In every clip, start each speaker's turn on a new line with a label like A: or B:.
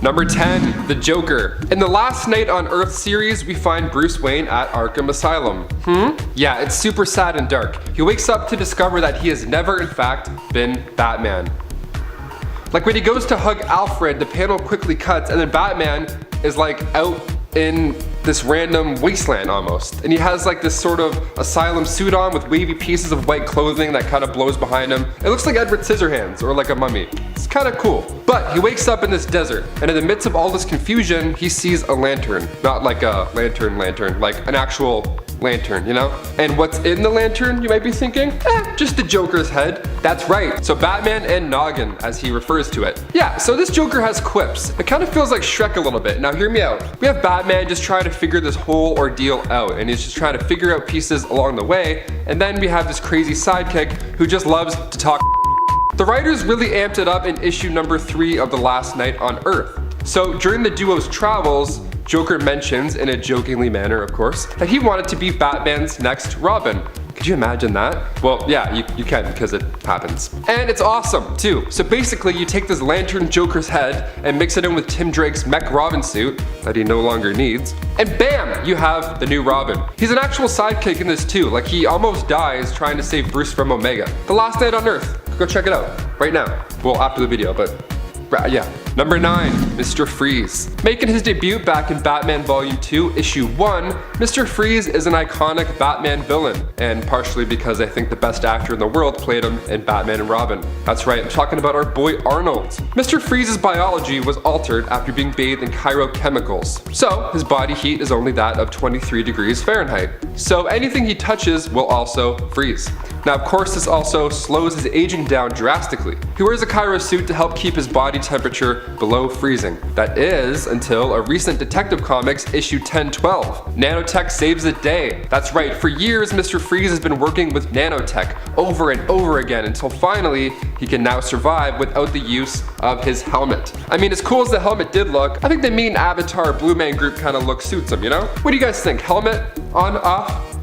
A: Number 10, the Joker. In the Last Night on Earth series, we find Bruce Wayne at Arkham Asylum. Yeah, it's super sad and dark. He wakes up to discover that he has never in fact been Batman. Like when he goes to hug Alfred, the panel quickly cuts and then Batman is like out in this random wasteland almost. And he has like this sort of asylum suit on with wavy pieces of white clothing that kind of blows behind him. It looks like Edward Scissorhands or like a mummy. It's kind of cool. But he wakes up in this desert and in the midst of all this confusion, he sees a lantern. Not like a lantern, like an actual lantern, you know? And what's in the lantern, you might be thinking? Just the Joker's head. That's right, so Batman and Noggin, as he refers to it. Yeah, so this Joker has quips. It kind of feels like Shrek a little bit. Now hear me out. We have Batman just trying to figure this whole ordeal out, and he's just trying to figure out pieces along the way, and then we have this crazy sidekick who just loves to talk. The writers really amped it up in issue number 3 of The Last Night on Earth. So during the duo's travels, Joker mentions, in a jokingly manner of course, that he wanted to be Batman's next Robin. Could you imagine that? Well, yeah, you can because it happens. And it's awesome too. So basically you take this lantern Joker's head and mix it in with Tim Drake's mech Robin suit that he no longer needs, and bam, you have the new Robin. He's an actual sidekick in this too, like he almost dies trying to save Bruce from Omega. The Last Night on Earth. Go check it out right now. Well, after the video, but yeah. Number 9, Mr. Freeze. Making his debut back in Batman Volume 2, Issue 1, Mr. Freeze is an iconic Batman villain, and partially because I think the best actor in the world played him in Batman and Robin. That's right, I'm talking about our boy Arnold. Mr. Freeze's biology was altered after being bathed in chirochemicals, so his body heat is only that of 23 degrees Fahrenheit. So anything he touches will also freeze. Now of course this also slows his aging down drastically. He wears a chiro suit to help keep his body temperature below freezing. That is, until a recent Detective Comics issue 1012. Nanotech saves the day. That's right, for years Mr. Freeze has been working with nanotech over and over again until finally he can now survive without the use of his helmet. I mean, as cool as the helmet did look, I think the main Avatar Blue Man Group kind of look suits him, you know? What do you guys think? Helmet? On? Off?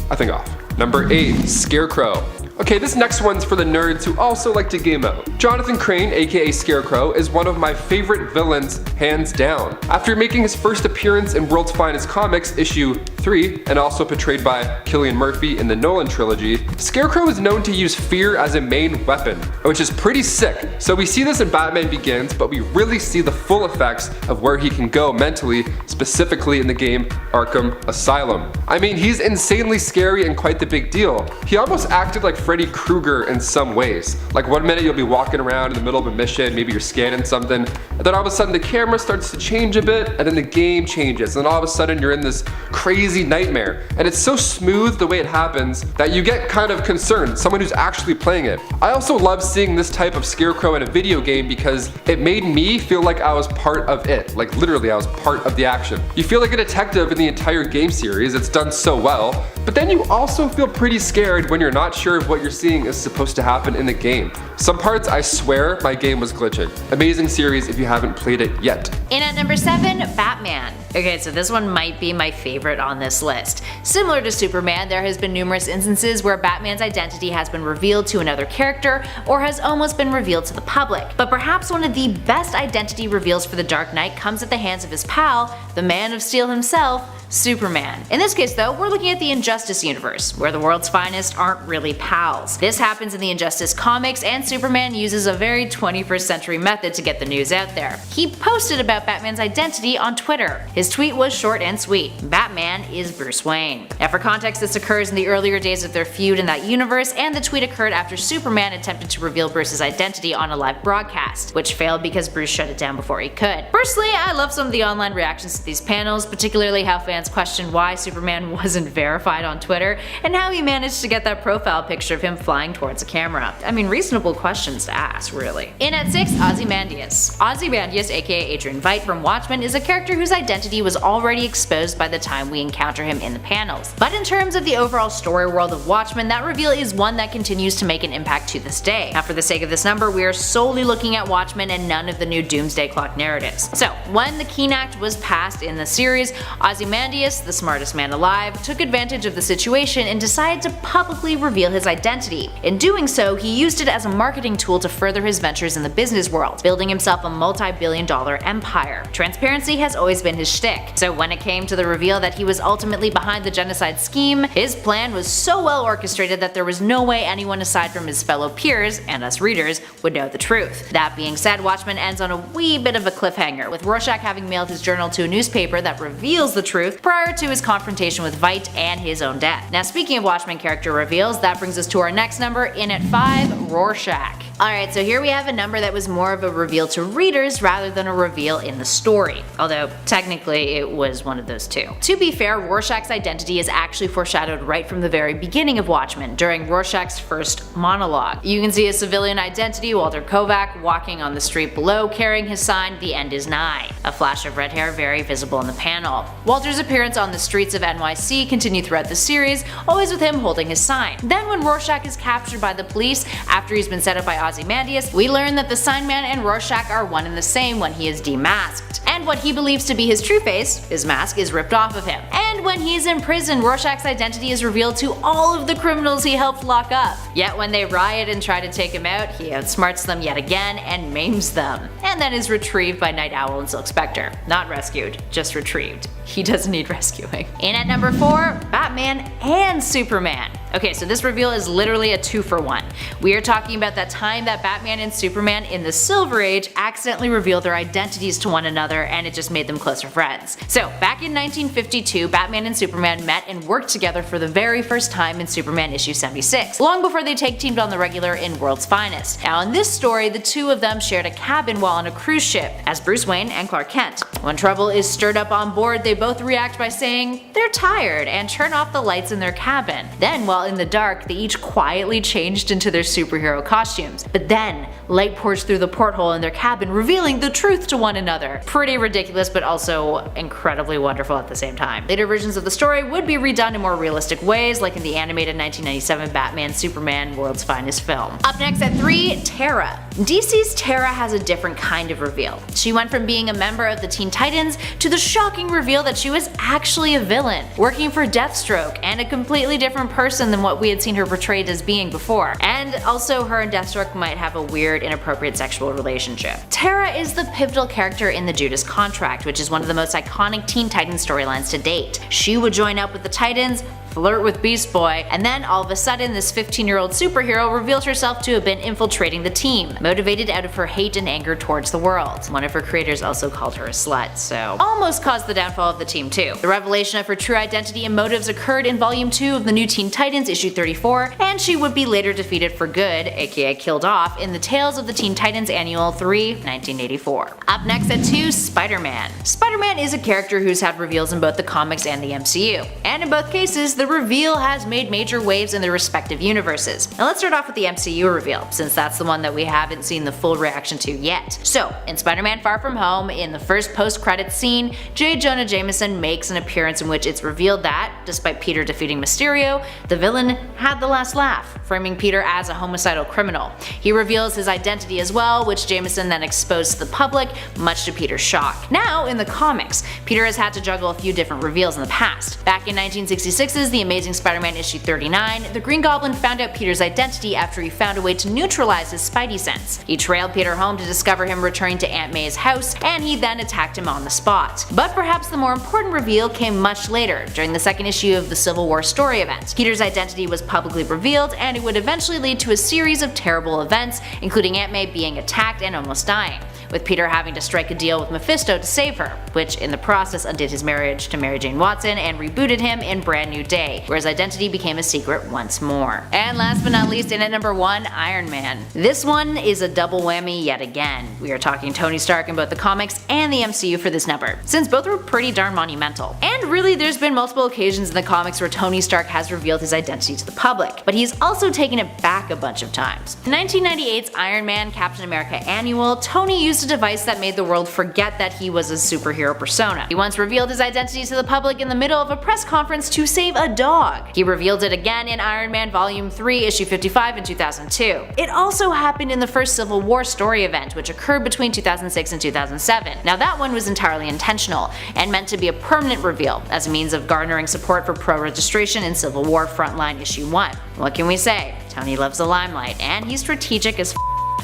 A: I think off. Number 8, Scarecrow. Okay, this next one's for the nerds who also like to game out. Jonathan Crane, aka Scarecrow, is one of my favorite villains, hands down. After making his first appearance in World's Finest Comics, issue 3, and also portrayed by Cillian Murphy in the Nolan trilogy, Scarecrow is known to use fear as a main weapon, which is pretty sick. So we see this in Batman Begins, but we really see the full effects of where he can go mentally, specifically in the game Arkham Asylum. I mean, he's insanely scary and quite the big deal. He almost acted like Freddy Krueger in some ways. Like one minute you'll be walking around in the middle of a mission, maybe you're scanning something, and then all of a sudden the camera starts to change a bit, and then the game changes, and all of a sudden you're in this crazy nightmare. And it's so smooth the way it happens that you get kind of concerned, someone who's actually playing it. I also love seeing this type of Scarecrow in a video game because it made me feel like I was part of it. Like literally I was part of the action. You feel like a detective in the entire game series, it's done so well, but then you also feel pretty scared when you're not sure if what you're seeing is supposed to happen in the game. Some parts I swear my game was glitching. Amazing series if you haven't played it yet.
B: In at number 7, Batman. Okay, so this one might be my favorite on this list. Similar to Superman, there has been numerous instances where Batman's identity has been revealed to another character or has almost been revealed to the public. But perhaps one of the best identity reveals for the Dark Knight comes at the hands of his pal, the Man of Steel himself, Superman. In this case though, we're looking at the Injustice universe, where the world's finest aren't really pals. This happens in the Injustice comics, and Superman uses a very 21st century method to get the news out there. He posted about Batman's identity on Twitter. His tweet was short and sweet: Batman is Bruce Wayne. Now for context, this occurs in the earlier days of their feud in that universe, and the tweet occurred after Superman attempted to reveal Bruce's identity on a live broadcast, which failed because Bruce shut it down before he could. Personally, I love some of the online reactions to these panels, particularly how fans questioned why Superman wasn't verified on Twitter, and how he managed to get that profile picture of him flying towards a camera. I mean, reasonable questions to ask, really. In at 6, Ozymandias. Ozymandias, aka Adrian Veidt from Watchmen, is a character whose identity was already exposed by the time we encounter him in the panels. But in terms of the overall story world of Watchmen, that reveal is one that continues to make an impact to this day. Now for the sake of this number, we are solely looking at Watchmen and none of the new Doomsday Clock narratives. So when the Keene Act was passed in the series, Ozymandias Ozymandias, the smartest man alive, took advantage of the situation and decided to publicly reveal his identity. In doing so, he used it as a marketing tool to further his ventures in the business world, building himself a multi-billion-dollar empire. Transparency has always been his shtick, so when it came to the reveal that he was ultimately behind the genocide scheme, his plan was so well orchestrated that there was no way anyone aside from his fellow peers, and us readers, would know the truth. That being said, Watchmen ends on a wee bit of a cliffhanger, with Rorschach having mailed his journal to a newspaper that reveals the truth prior to his confrontation with Veidt and his own death. Now, speaking of Watchmen character reveals, that brings us to our next number, in at 5, Rorschach. Alright, so here we have a number that was more of a reveal to readers rather than a reveal in the story, although technically it was one of those two. To be fair, Rorschach's identity is actually foreshadowed right from the very beginning of Watchmen, during Rorschach's first monologue. You can see his civilian identity, Walter Kovac, walking on the street below carrying his sign, "The End is Nigh." A flash of red hair very visible in the panel. Walter's appearance on the streets of NYC continued throughout the series, always with him holding his sign. Then when Rorschach is captured by the police after he's been set up by Ozymandias, we learn that the sign man and Rorschach are one and the same when he is demasked. And what he believes to be his true face, his mask, is ripped off of him. And when he's in prison, Rorschach's identity is revealed to all of the criminals he helped lock up. Yet when they riot and try to take him out, he outsmarts them yet again and maims them. And then is retrieved by Night Owl and Silk Spectre. Not rescued, just retrieved. He doesn't need rescuing. In at number 4, Batman and Superman. Okay, so this reveal is literally a 2-for-1. We are talking about that time that Batman and Superman in the Silver Age accidentally revealed their identities to one another, and it just made them closer friends. So back in 1952, Batman and Superman met and worked together for the very first time in Superman issue 76, long before they tag-teamed on the regular in World's Finest. Now in this story, the two of them shared a cabin while on a cruise ship, as Bruce Wayne and Clark Kent. When trouble is stirred up on board, they both react by saying they're tired and turn off the lights in their cabin. Then, while in the dark, they each quietly changed into their superhero costumes. But then, light pours through the porthole in their cabin, revealing the truth to one another. Pretty ridiculous, but also incredibly wonderful at the same time. Later versions of the story would be redone in more realistic ways, like in the animated 1997 Batman Superman World's Finest film. Up next at 3, Tara. DC's Tara has a different kind of reveal. She went from being a member of the Teen Titans to the shocking reveal that she was actually a villain, working for Deathstroke, and a completely different person than what we had seen her portrayed as being before. And also her and Deathstroke might have a weird, inappropriate sexual relationship. Tara is the pivotal character in the Judas Contract, which is one of the most iconic Teen Titans storylines to date. She would join up with the Titans, flirt with Beast Boy, and then all of a sudden this 15-year-old superhero revealed herself to have been infiltrating the team, motivated out of her hate and anger towards the world. One of her creators also called her a slut, so almost caused the downfall of the team too. The revelation of her true identity and motives occurred in Volume 2 of the New Teen Titans issue 34, and she would be later defeated for good, aka killed off, in the Tales of the Teen Titans Annual 3, 1984. Up next at 2, Spider-Man. Spider-Man is a character who's had reveals in both the comics and the MCU, and in both cases, the reveal has made major waves in their respective universes. Now let's start off with the MCU reveal, since that's the one that we haven't seen the full reaction to yet. So, in Spider-Man Far From Home, in the first post-credits scene, J. Jonah Jameson makes an appearance in which it's revealed that, despite Peter defeating Mysterio, the villain had the last laugh, framing Peter as a homicidal criminal. He reveals his identity as well, which Jameson then exposed to the public, much to Peter's shock. Now, in the comics, Peter has had to juggle a few different reveals in the past. Back in 1966's The Amazing Spider-Man issue 39, the Green Goblin found out Peter's identity after he found a way to neutralize his Spidey sense. He trailed Peter home to discover him returning to Aunt May's house, and he then attacked him on the spot. But perhaps the more important reveal came much later, during the second issue of the Civil War story event. Peter's identity was publicly revealed, and it would eventually lead to a series of terrible events, including Aunt May being attacked and almost dying, with Peter having to strike a deal with Mephisto to save her, which in the process undid his marriage to Mary Jane Watson and rebooted him in Brand New Day, where his identity became a secret once more. And last but not least, in at number 1, Iron Man. This one is a double whammy yet again. We are talking Tony Stark in both the comics and the MCU for this number, since both were pretty darn monumental. And really, there's been multiple occasions in the comics where Tony Stark has revealed his identity to the public, but he's also taken it back a bunch of times. In 1998's Iron Man Captain America Annual, Tony used just a device that made the world forget that he was a superhero persona. He once revealed his identity to the public in the middle of a press conference to save a dog. He revealed it again in Iron Man Volume 3, Issue 55 in 2002. It also happened in the first Civil War story event, which occurred between 2006 and 2007. Now that one was entirely intentional, and meant to be a permanent reveal, as a means of garnering support for pro-registration in Civil War Frontline Issue 1. What can we say? Tony loves the limelight, and he's strategic as f.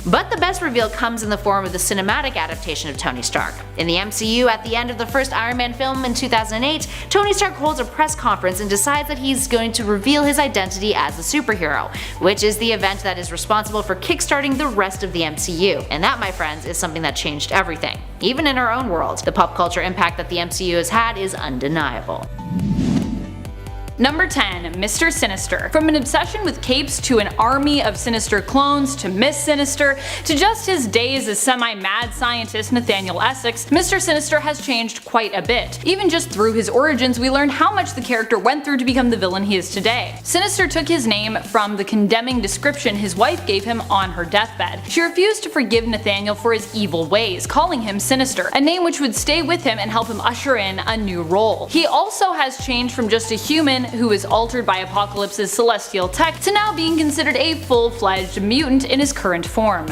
B: But the best reveal comes in the form of the cinematic adaptation of Tony Stark. In the MCU, at the end of the first Iron Man film in 2008, Tony Stark holds a press conference and decides that he's going to reveal his identity as a superhero, which is the event that is responsible for kickstarting the rest of the MCU. And that, my friends, is something that changed everything. Even in our own world, the pop culture impact that the MCU has had is undeniable.
C: Number 10. Mr. Sinister. From an obsession with capes to an army of Sinister clones to Miss Sinister to just his days as semi-mad scientist Nathaniel Essex, Mr. Sinister has changed quite a bit. Even just through his origins, we learn how much the character went through to become the villain he is today. Sinister took his name from the condemning description his wife gave him on her deathbed. She refused to forgive Nathaniel for his evil ways, calling him Sinister, a name which would stay with him and help him usher in a new role. He also has changed from just a human who is altered by Apocalypse's celestial tech to now being considered a full-fledged mutant in his current form.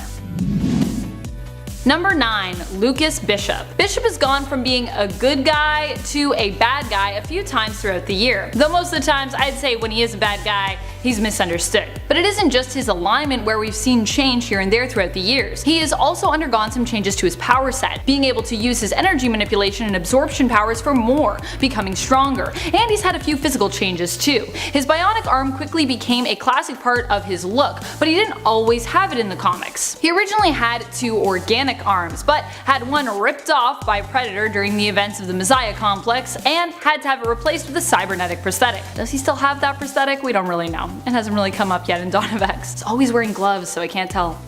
C: Number 9. Lucas Bishop. Bishop has gone from being a good guy to a bad guy a few times throughout the year, though most of the times I'd say when he is a bad guy, he's misunderstood. But it isn't just his alignment where we've seen change here and there throughout the years. He has also undergone some changes to his power set, being able to use his energy manipulation and absorption powers for more, becoming stronger, and he's had a few physical changes too. His bionic arm quickly became a classic part of his look, but he didn't always have it in the comics. He originally had 2 organic arms, but had one ripped off by Predator during the events of the Messiah complex, and had to have it replaced with a cybernetic prosthetic. Does he still have that prosthetic? We don't really know. It hasn't really come up yet in Dawn of X. He's always wearing gloves, so I can't tell.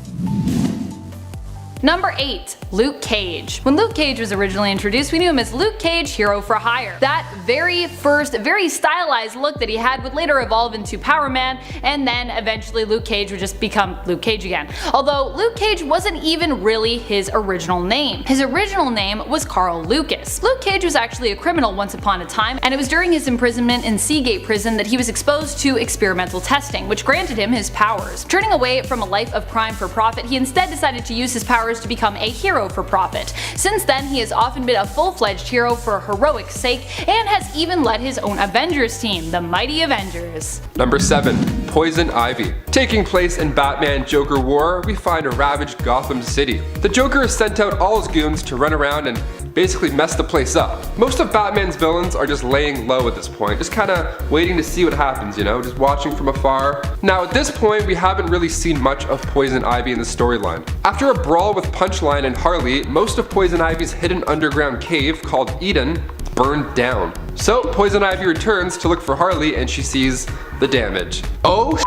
C: Number 8. Luke Cage. When Luke Cage was originally introduced, we knew him as Luke Cage, Hero for Hire. That very first, very stylized look that he had would later evolve into Power Man, and then eventually Luke Cage would just become Luke Cage again. Although Luke Cage wasn't even really his original name. His original name was Carl Lucas. Luke Cage was actually a criminal once upon a time, and it was during his imprisonment in Seagate Prison that he was exposed to experimental testing, which granted him his powers. Turning away from a life of crime for profit, he instead decided to use his powers to become a hero for profit. Since then, he has often been a full-fledged hero for heroic sake, and has even led his own Avengers team, the Mighty Avengers.
A: Number 7. Poison Ivy. Taking place in Batman-Joker War, we find a ravaged Gotham City. The Joker has sent out all his goons to run around and basically mess the place up. Most of Batman's villains are just laying low at this point, just kinda waiting to see what happens, you know, just watching from afar. Now at this point, we haven't really seen much of Poison Ivy in the storyline. After a brawl with Punchline and Harley, most of Poison Ivy's hidden underground cave, called Eden, burned down. So Poison Ivy returns to look for Harley and she sees the damage. Oh,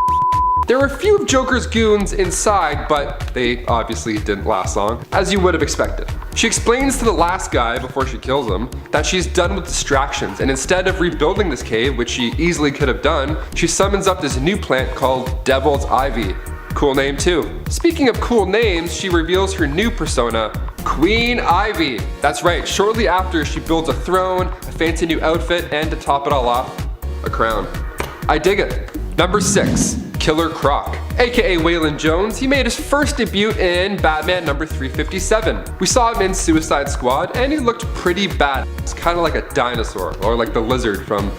A: there were a few of Joker's goons inside, but they obviously didn't last long, as you would have expected. She explains to the last guy before she kills him that she's done with distractions, and instead of rebuilding this cave, which she easily could have done, she summons up this new plant called Devil's Ivy. Cool name too. Speaking of cool names, she reveals her new persona, Queen Ivy. That's right, shortly after she builds a throne, a fancy new outfit, and to top it all off, a crown. I dig it. Number 6. Killer Croc. AKA Waylon Jones, he made his first debut in Batman number 357. We saw him in Suicide Squad and he looked pretty bad. It's kind of like a dinosaur, or like the lizard from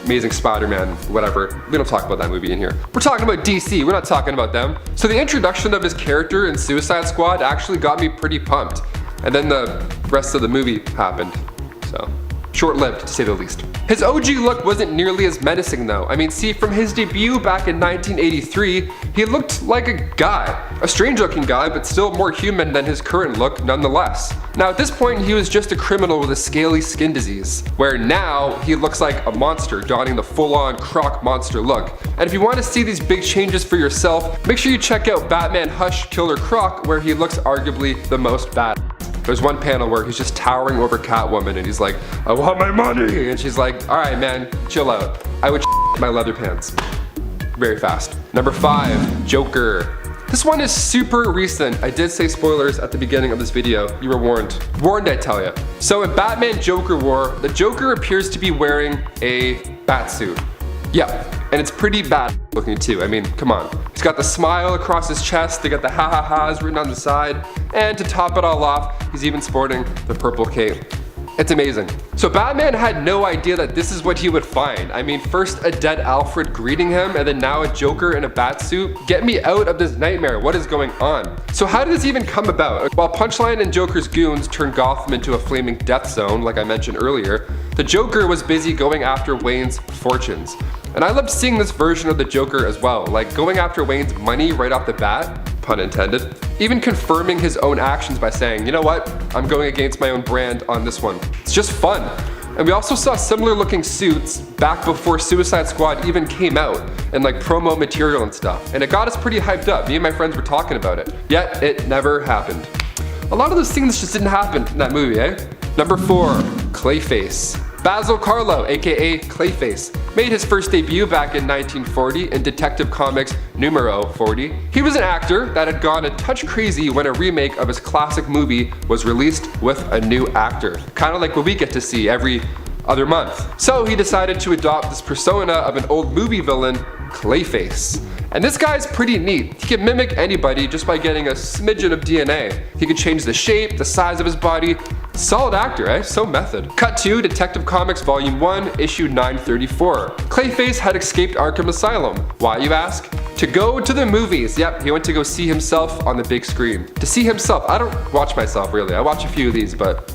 A: Amazing Spider-Man, whatever. We don't talk about that movie in here. We're talking about DC, we're not talking about them. So the introduction of his character in Suicide Squad actually got me pretty pumped. And then the rest of the movie happened, so. Short-lived, to say the least. His OG look wasn't nearly as menacing though. I mean, see, from his debut back in 1983, he looked like a guy. A strange-looking guy, but still more human than his current look nonetheless. Now at this point, he was just a criminal with a scaly skin disease, where now he looks like a monster, donning the full-on Croc monster look. And if you want to see these big changes for yourself, make sure you check out Batman Hush Killer Croc, where he looks arguably the most bad. There's one panel where he's just towering over Catwoman and he's like, I want my money! And she's like, alright man, chill out. I would my leather pants. Very fast. Number 5, Joker. This This one is super recent. I did say spoilers at the beginning of this video. You were warned. Warned, I tell ya. So in Batman Joker War, the Joker appears to be wearing a bat suit. Yeah, and it's pretty bad looking too. I mean, come on. He's got the smile across his chest, they got the ha-ha-ha's written on the side, and to top it all off, he's even sporting the purple cape. It's amazing. So Batman had no idea that this is what he would find. I mean, first a dead Alfred greeting him, and then now a Joker in a bat suit. Get me out of this nightmare, what is going on? So how did this even come about? While Punchline and Joker's goons turned Gotham into a flaming death zone, like I mentioned earlier, the Joker was busy going after Wayne's fortunes. And I loved seeing this version of the Joker as well, like going after Wayne's money right off the bat, pun intended, even confirming his own actions by saying, you know what, I'm going against my own brand on this one. It's just fun. And we also saw similar looking suits back before Suicide Squad even came out, and like promo material and stuff. And it got us pretty hyped up. Me and my friends were talking about it. Yet it never happened. A lot of those things just didn't happen in that movie, eh? Number 4, Clayface. Basil Karlo, aka Clayface, made his first debut back in 1940 in Detective Comics numero 40. He was an actor that had gone a touch crazy when a remake of his classic movie was released with a new actor. Kind of like what we get to see every other month. So he decided to adopt this persona of an old movie villain, Clayface. And this guy's pretty neat. He can mimic anybody just by getting a smidgen of DNA. He could change the shape, the size of his body. Solid actor, eh? So method. Cut to Detective Comics Volume 1, Issue 934. Clayface had escaped Arkham Asylum. Why, you ask? To go to the movies. Yep, he went to go see himself on the big screen. To see himself. I don't watch myself really. I watch a few of these, but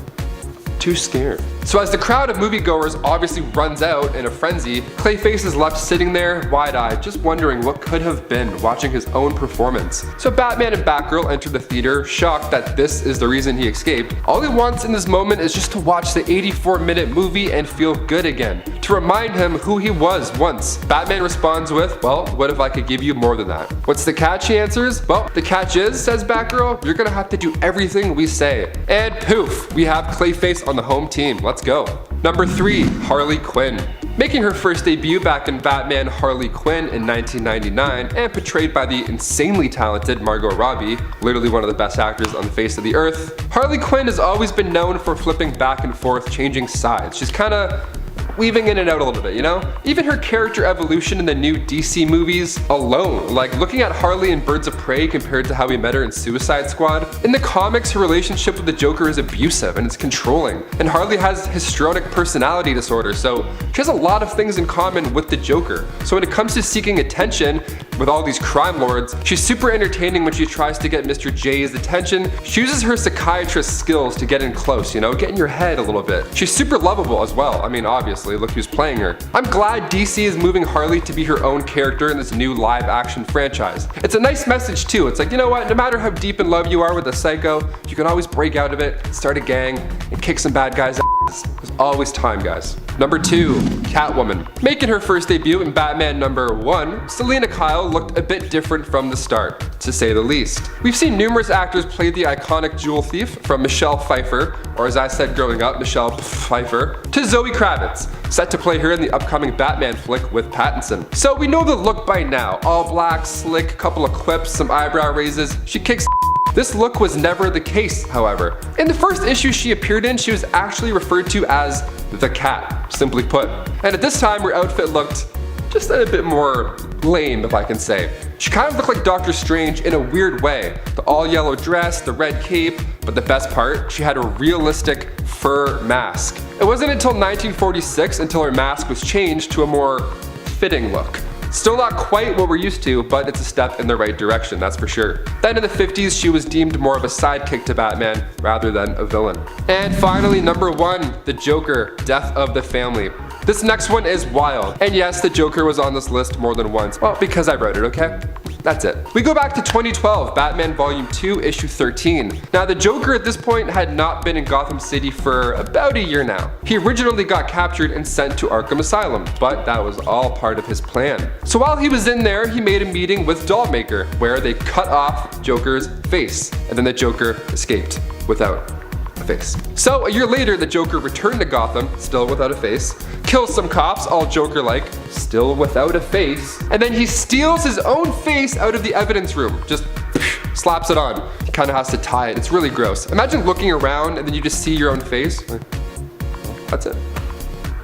A: too scared. So as the crowd of moviegoers obviously runs out in a frenzy, Clayface is left sitting there wide-eyed, just wondering what could have been, watching his own performance. So Batman and Batgirl enter the theater, shocked that this is the reason he escaped. All he wants in this moment is just to watch the 84-minute movie and feel good again, to remind him who he was once. Batman responds with, well, what if I could give you more than that? What's the catch, he answers? Well, the catch is, says Batgirl, you're gonna have to do everything we say. And poof, we have Clayface on the home team. Let's go. Number 3, Harley Quinn. Making her first debut back in Batman Harley Quinn in 1999 and portrayed by the insanely talented Margot Robbie, literally one of the best actors on the face of the earth, Harley Quinn has always been known for flipping back and forth, changing sides. She's kinda weaving in and out a little bit, you know? Even her character evolution in the new DC movies alone, like looking at Harley in Birds of Prey compared to how we met her in Suicide Squad. In the comics, her relationship with the Joker is abusive and it's controlling, and Harley has histrionic personality disorder, so she has a lot of things in common with the Joker. So when it comes to seeking attention with all these crime lords, she's super entertaining when she tries to get Mr. J's attention. She uses her psychiatrist skills to get in close, you know, get in your head a little bit. She's super lovable as well. I mean, obviously, look who's playing her. I'm glad DC is moving Harley to be her own character in this new live action franchise. It's a nice message too. It's like, you know what, no matter how deep in love you are with a psycho, you can always break out of it, start a gang, and kick some bad guys' ass. There's always time, guys. Number 2, Catwoman. Making her first debut in Batman number 1, Selina Kyle looked a bit different from the start, to say the least. We've seen numerous actors play the iconic jewel thief, from Michelle Pfeiffer, or as I said growing up, Michelle Pfeiffer, to Zoe Kravitz, set to play her in the upcoming Batman flick with Pattinson. So we know the look by now. All black, slick, couple of clips, some eyebrow raises. She kicks. This look was never the case, however. In the first issue she appeared in, she was actually referred to as the Cat, simply put. And at this time, her outfit looked just a bit more lame, if I can say. She kind of looked like Doctor Strange in a weird way. The all yellow dress, the red cape, but the best part, she had a realistic fur mask. It wasn't until 1946 until her mask was changed to a more fitting look. Still not quite what we're used to, but it's a step in the right direction, that's for sure. Then in the 50s, she was deemed more of a sidekick to Batman rather than a villain. And finally, number 1, the Joker, Death of the Family. This next one is wild. And yes, the Joker was on this list more than once. Well, because I wrote it, okay? That's it. We go back to 2012, Batman Volume 2, Issue 13. Now, the Joker at this point had not been in Gotham City for about a year now. He originally got captured and sent to Arkham Asylum, but that was all part of his plan. So while he was in there, he made a meeting with Dollmaker, where they cut off Joker's face, and then the Joker escaped without a face. So a year later, the Joker returned to Gotham, still without a face, kills some cops, all Joker-like, still without a face, and then he steals his own face out of the evidence room. Just slaps it on. He kind of has to tie it. It's really gross. Imagine looking around and then you just see your own face. That's it.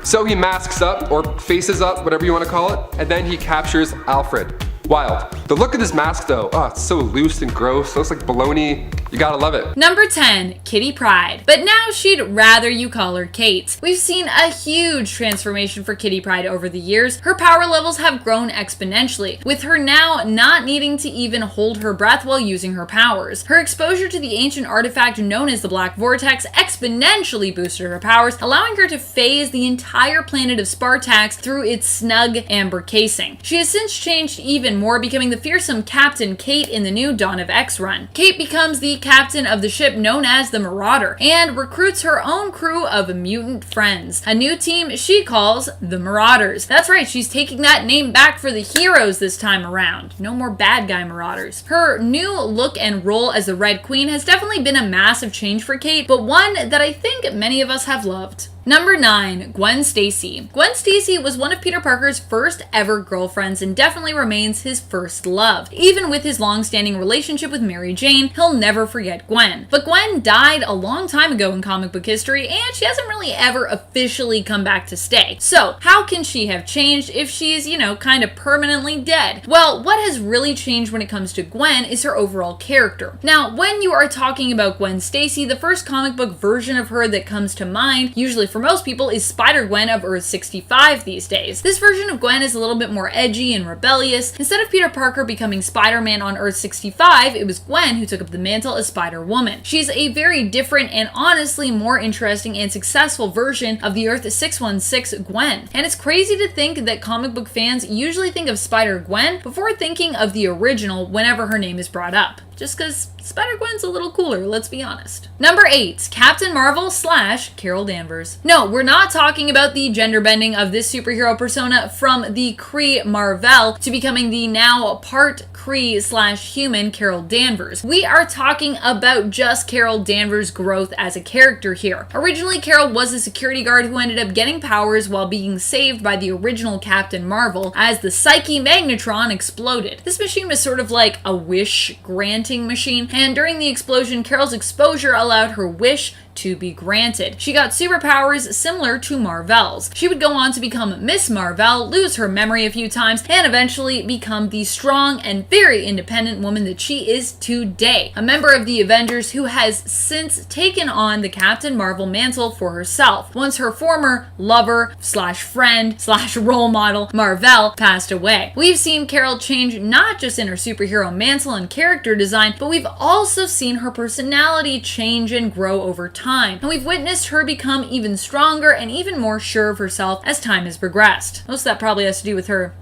A: So he masks up, or faces up, whatever you want to call it, and then he captures Alfred. Wild. The look of this mask though, oh, it's so loose and gross. It looks like baloney. You gotta love it.
C: Number 10, Kitty Pryde. But now she'd rather you call her Kate. We've seen a huge transformation for Kitty Pryde over the years. Her power levels have grown exponentially, with her now not needing to even hold her breath while using her powers. Her exposure to the ancient artifact known as the Black Vortex exponentially boosted her powers, allowing her to phase the entire planet of Spartax through its snug amber casing. She has since changed even more, becoming the fearsome Captain Kate in the new Dawn of X run. Kate becomes the captain of the ship known as the Marauder and recruits her own crew of mutant friends, a new team she calls the Marauders. That's right, she's taking that name back for the heroes this time around. No more bad guy Marauders. Her new look and role as the Red Queen has definitely been a massive change for Kate, but one that I think many of us have loved. Number 9, Gwen Stacy. Gwen Stacy was one of Peter Parker's first ever girlfriends and definitely remains his first love. Even with his long-standing relationship with Mary Jane, he'll never forget Gwen. But Gwen died a long time ago in comic book history, and she hasn't really ever officially come back to stay. So, how can she have changed if she's, kind of permanently dead? Well, what has really changed when it comes to Gwen is her overall character. Now, when you are talking about Gwen Stacy, the first comic book version of her that comes to mind, usually for most people, is Spider-Gwen of Earth 65 these days. This version of Gwen is a little bit more edgy and rebellious. Instead of Peter Parker becoming Spider-Man on Earth 65, it was Gwen who took up the mantle as Spider-Woman. She's a very different and honestly more interesting and successful version of the Earth 616 Gwen. And it's crazy to think that comic book fans usually think of Spider-Gwen before thinking of the original whenever her name is brought up. Just because Spider-Gwen's a little cooler, let's be honest. Number 8, Captain Marvel / Carol Danvers. No, we're not talking about the gender bending of this superhero persona from the Kree Marvel to becoming the now part Kree / human Carol Danvers. We are talking about just Carol Danvers' growth as a character here. Originally, Carol was a security guard who ended up getting powers while being saved by the original Captain Marvel as the Psyche Magnetron exploded. This machine was sort of like a wish granting machine, and during the explosion, Carol's exposure allowed her wish to be granted. She got superpowers similar to Marvel's. She would go on to become Miss Marvel, lose her memory a few times, and eventually become the strong and very independent woman that she is today. A member of the Avengers who has since taken on the Captain Marvel mantle for herself, once her former lover / friend / role model, Marvel, passed away. We've seen Carol change not just in her superhero mantle and character design, but we've also seen her personality change and grow over time. And we've witnessed her become even stronger and even more sure of herself as time has progressed. Most of that probably has to do with her,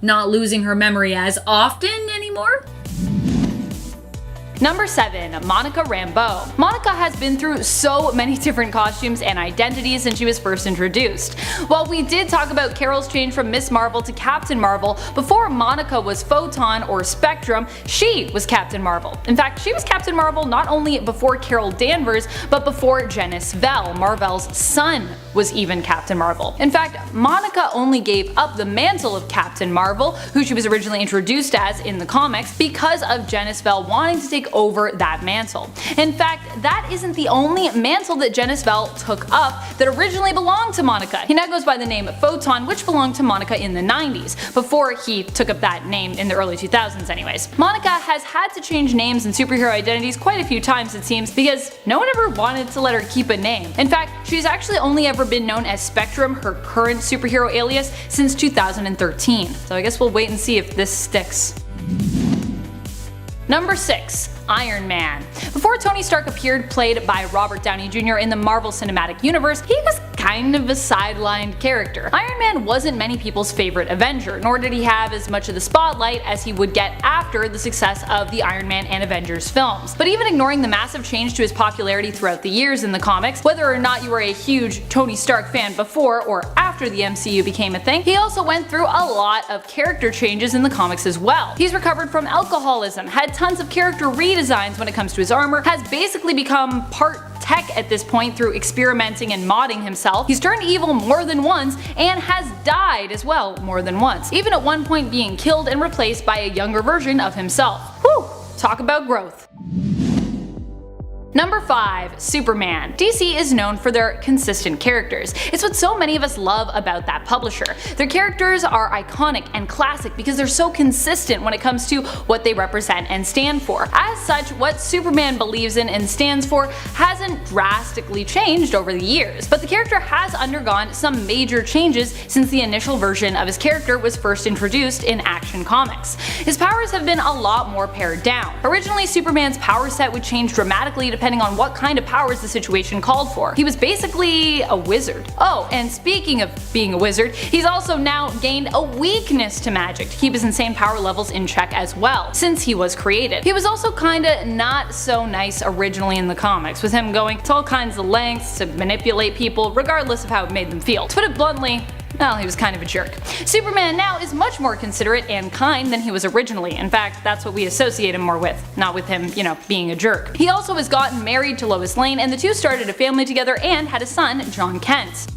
C: not losing her memory as often anymore. Number 7, Monica Rambeau. Monica has been through so many different costumes and identities since she was first introduced. While we did talk about Carol's change from Miss Marvel to Captain Marvel, before Monica was Photon or Spectrum, she was Captain Marvel. In fact, she was Captain Marvel not only before Carol Danvers, but before Genis Vell, Marvel's son, was even Captain Marvel. In fact, Monica only gave up the mantle of Captain Marvel, who she was originally introduced as in the comics, because of Genis Vell wanting to take over that mantle. In fact, that isn't the only mantle that Genis Vell took up that originally belonged to Monica. He now goes by the name Photon, which belonged to Monica in the 90s, before he took up that name in the early 2000s anyways. Monica has had to change names and superhero identities quite a few times it seems, because no one ever wanted to let her keep a name. In fact, she's actually only ever been known as Spectrum, her current superhero alias, since 2013. So I guess we'll wait and see if this sticks. Number 6, Iron Man. Before Tony Stark appeared, played by Robert Downey Jr. in the Marvel Cinematic Universe, he was kind of a sidelined character. Iron Man wasn't many people's favorite Avenger, nor did he have as much of the spotlight as he would get after the success of the Iron Man and Avengers films. But even ignoring the massive change to his popularity throughout the years in the comics, whether or not you were a huge Tony Stark fan before or after the MCU became a thing, he also went through a lot of character changes in the comics as well. He's recovered from alcoholism, had tons of character redesigns when it comes to his armor, has basically become part tech at this point through experimenting and modding himself. He's turned evil more than once and has died as well more than once, even at one point being killed and replaced by a younger version of himself. Whew! talk about growth. Number 5. Superman. DC is known for their consistent characters. It's what so many of us love about that publisher. Their characters are iconic and classic because they're so consistent when it comes to what they represent and stand for. As such, what Superman believes in and stands for hasn't drastically changed over the years, but the character has undergone some major changes since the initial version of his character was first introduced in Action Comics. His powers have been a lot more pared down. Originally, Superman's power set would change dramatically depending on what kind of powers the situation called for. He was basically a wizard. Oh, and speaking of being a wizard, he's also now gained a weakness to magic to keep his insane power levels in check as well, since he was created. He was also kinda not so nice originally in the comics, with him going to all kinds of lengths to manipulate people regardless of how it made them feel. To put it bluntly, well, he was kind of a jerk. Superman now is much more considerate and kind than he was originally. In fact, that's what we associate him more with, not with him, being a jerk. He also has gotten married to Lois Lane, and the two started a family together and had a son, John Kent.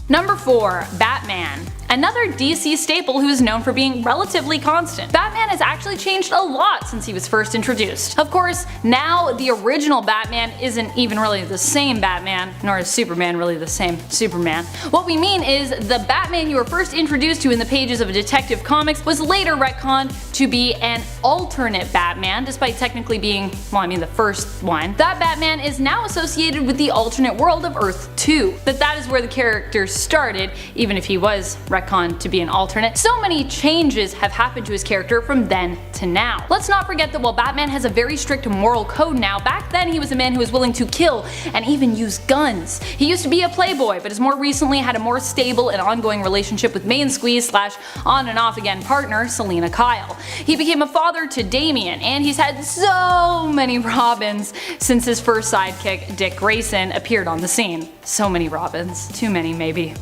C: Number 4. Batman. Another DC staple who is known for being relatively constant. Batman has actually changed a lot since he was first introduced. Of course, now the original Batman isn't even really the same Batman, nor is Superman really the same Superman. What we mean is the Batman you were first introduced to in the pages of a Detective Comics was later retconned to be an alternate Batman, despite technically being, the first one. That Batman is now associated with the alternate world of Earth 2. That is where the character started, even if he was retconned to be an alternate. So many changes have happened to his character from then to now. Let's not forget that while Batman has a very strict moral code now, back then he was a man who was willing to kill and even use guns. He used to be a playboy, but has more recently had a more stable and ongoing relationship with main squeeze / on and off again partner Selena Kyle. He became a father to Damian, and he's had so many Robins since his first sidekick, Dick Grayson, appeared on the scene. So many Robins. Too many maybe.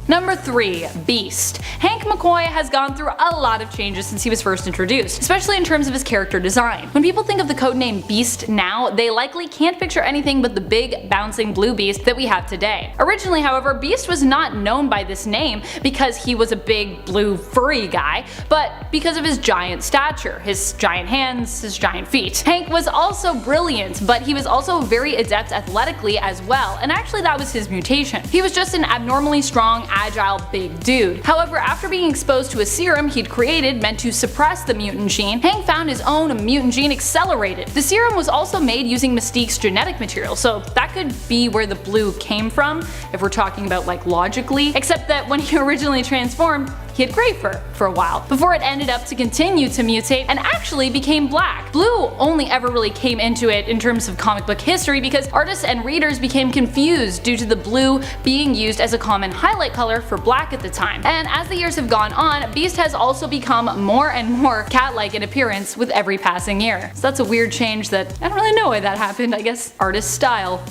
C: Number 3. Beast. Hank McCoy has gone through a lot of changes since he was first introduced, especially in terms of his character design. When people think of the codename Beast now, they likely can't picture anything but the big, bouncing blue beast that we have today. Originally, however, Beast was not known by this name because he was a big, blue, furry guy, but because of his giant stature, his giant hands, his giant feet. Hank was also brilliant, but he was also very adept athletically as well, and actually that was his mutation. He was just an abnormally strong, agile, big dude. However, after being exposed to a serum he'd created meant to suppress the mutant gene, Hank found his own mutant gene accelerated. The serum was also made using Mystique's genetic material, so that could be where the blue came from, if we're talking about logically, except that when he originally transformed, he had gray fur for a while, before it ended up to continue to mutate and actually became black. Blue only ever really came into it in terms of comic book history because artists and readers became confused due to the blue being used as a common highlight color for black at the time. And as the years have gone on, Beast has also become more and more cat-like in appearance with every passing year. So that's a weird change that I don't really know why that happened, I guess artist style.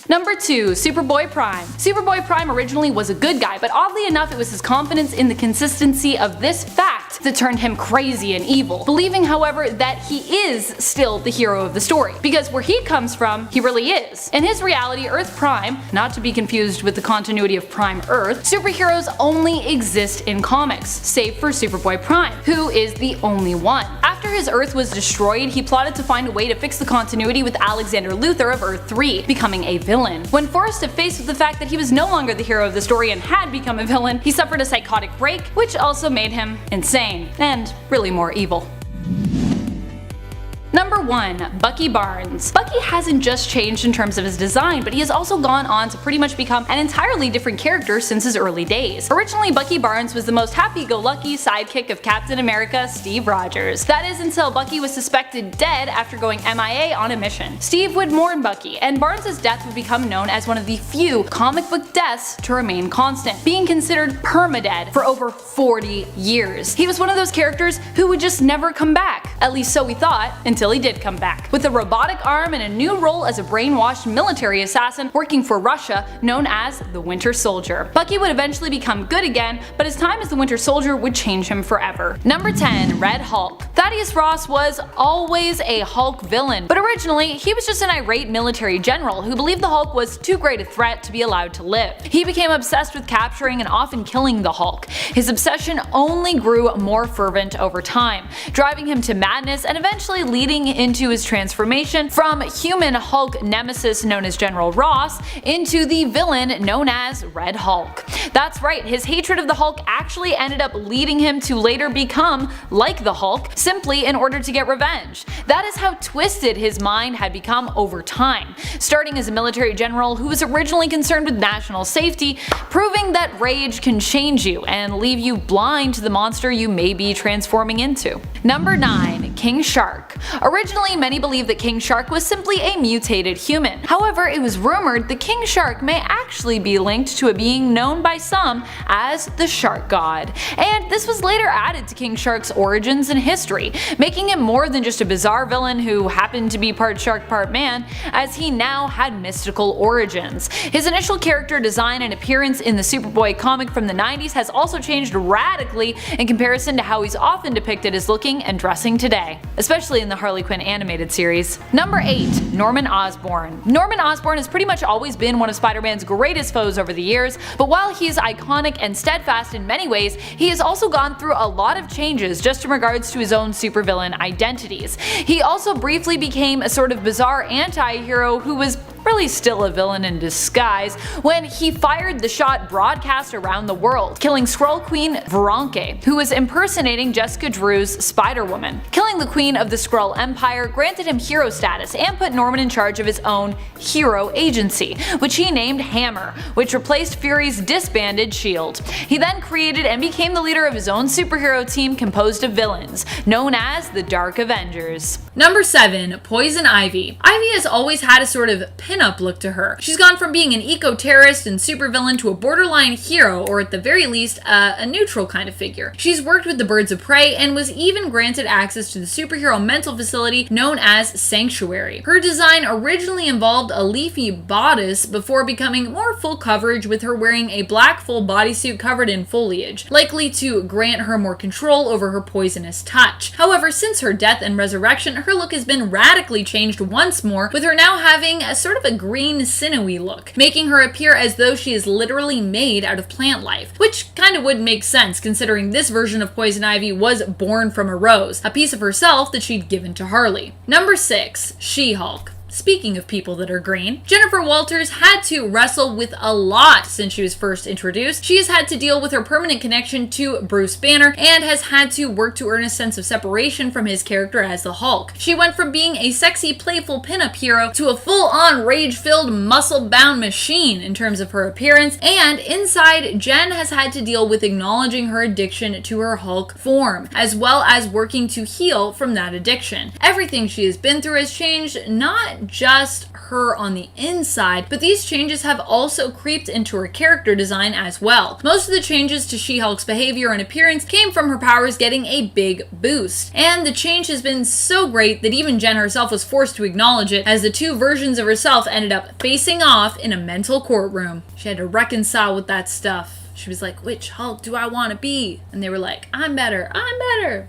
C: Number 2. Superboy Prime. Superboy Prime originally was a good guy, but oddly enough it was his confidence in the consistency of this fact that turned him crazy and evil, believing however that he is still the hero of the story, because where he comes from, he really is. In his reality, Earth Prime, not to be confused with the continuity of Prime Earth, superheroes only exist in comics, save for Superboy Prime, who is the only one. After his Earth was destroyed, he plotted to find a way to fix the continuity with Alexander Luthor of Earth 3, becoming a villain. When forced to face with the fact that he was no longer the hero of the story and had become a villain, he suffered a psychotic break, which also made him insane, and really more evil. Number 1. Bucky Barnes. Bucky hasn't just changed in terms of his design, but he has also gone on to pretty much become an entirely different character since his early days. Originally, Bucky Barnes was the most happy-go-lucky sidekick of Captain America, Steve Rogers. That is until Bucky was suspected dead after going MIA on a mission. Steve would mourn Bucky, and Barnes' death would become known as one of the few comic book deaths to remain constant, being considered permadead for over 40 years. He was one of those characters who would just never come back, at least so we thought, until he did come back, with a robotic arm and a new role as a brainwashed military assassin working for Russia known as the Winter Soldier. Bucky would eventually become good again, but his time as the Winter Soldier would change him forever. Number 10. Red Hulk. Thaddeus Ross was always a Hulk villain, but originally he was just an irate military general who believed the Hulk was too great a threat to be allowed to live. He became obsessed with capturing and often killing the Hulk. His obsession only grew more fervent over time, driving him to madness and eventually leading into his transformation from human Hulk nemesis known as General Ross into the villain known as Red Hulk. That's right, his hatred of the Hulk actually ended up leading him to later become like the Hulk, simply in order to get revenge. That is how twisted his mind had become over time, starting as a military general who was originally concerned with national safety, proving that rage can change you and leave you blind to the monster you may be transforming into. Number 9. King Shark. Originally, many believed that King Shark was simply a mutated human. However, it was rumored the King Shark may actually be linked to a being known by some as the Shark God, and this was later added to King Shark's origins and history, making him more than just a bizarre villain who happened to be part shark part man, as he now had mystical origins. His initial character design and appearance in the Superboy comic from the 90s has also changed radically in comparison to how he's often depicted as looking and dressing today, especially in the Harley Quinn animated series. Number 8. Norman Osborn. Norman Osborn has pretty much always been one of Spider-Man's greatest foes over the years, but while he's iconic and steadfast in many ways, he has also gone through a lot of changes just in regards to his own supervillain identities. He also briefly became a sort of bizarre anti-hero who was really still a villain in disguise when he fired the shot broadcast around the world, killing Skrull Queen Veronke, who was impersonating Jessica Drew's Spider-Woman. Killing the Queen of the Skrull Empire granted him hero status and put Norman in charge of his own hero agency, which he named Hammer, which replaced Fury's disbanded SHIELD. He then created and became the leader of his own superhero team composed of villains, known as the Dark Avengers.
D: Number 7. Poison Ivy. Ivy has always had a sort of pin-up look to her. She's gone from being an eco-terrorist and supervillain to a borderline hero, or at the very least, a neutral kind of figure. She's worked with the Birds of Prey and was even granted access to the superhero mental facility known as Sanctuary. Her design originally involved a leafy bodice before becoming more full coverage, with her wearing a black full bodysuit covered in foliage, likely to grant her more control over her poisonous touch. However, since her death and resurrection, her look has been radically changed once more, with her now having a sort of a green sinewy look, making her appear as though she is literally made out of plant life, which kind of would make sense considering this version of Poison Ivy was born from a rose, a piece of herself that she'd given to Harley. Number 6. She-Hulk. Speaking of people that are green, Jennifer Walters had to wrestle with a lot since she was first introduced. She has had to deal with her permanent connection to Bruce Banner and has had to work to earn a sense of separation from his character as the Hulk. She went from being a sexy, playful pinup hero to a full-on rage-filled, muscle-bound machine in terms of her appearance, and inside, Jen has had to deal with acknowledging her addiction to her Hulk form, as well as working to heal from that addiction. Everything she has been through has changed, not just her on the inside, but these changes have also creeped into her character design as well. Most of the changes to She-Hulk's behavior and appearance came from her powers getting a big boost, and the change has been so great that even Jen herself was forced to acknowledge it, as the two versions of herself ended up facing off in a mental courtroom. She had to reconcile with that stuff. She was like, which Hulk do I want to be? And they were like, I'm better.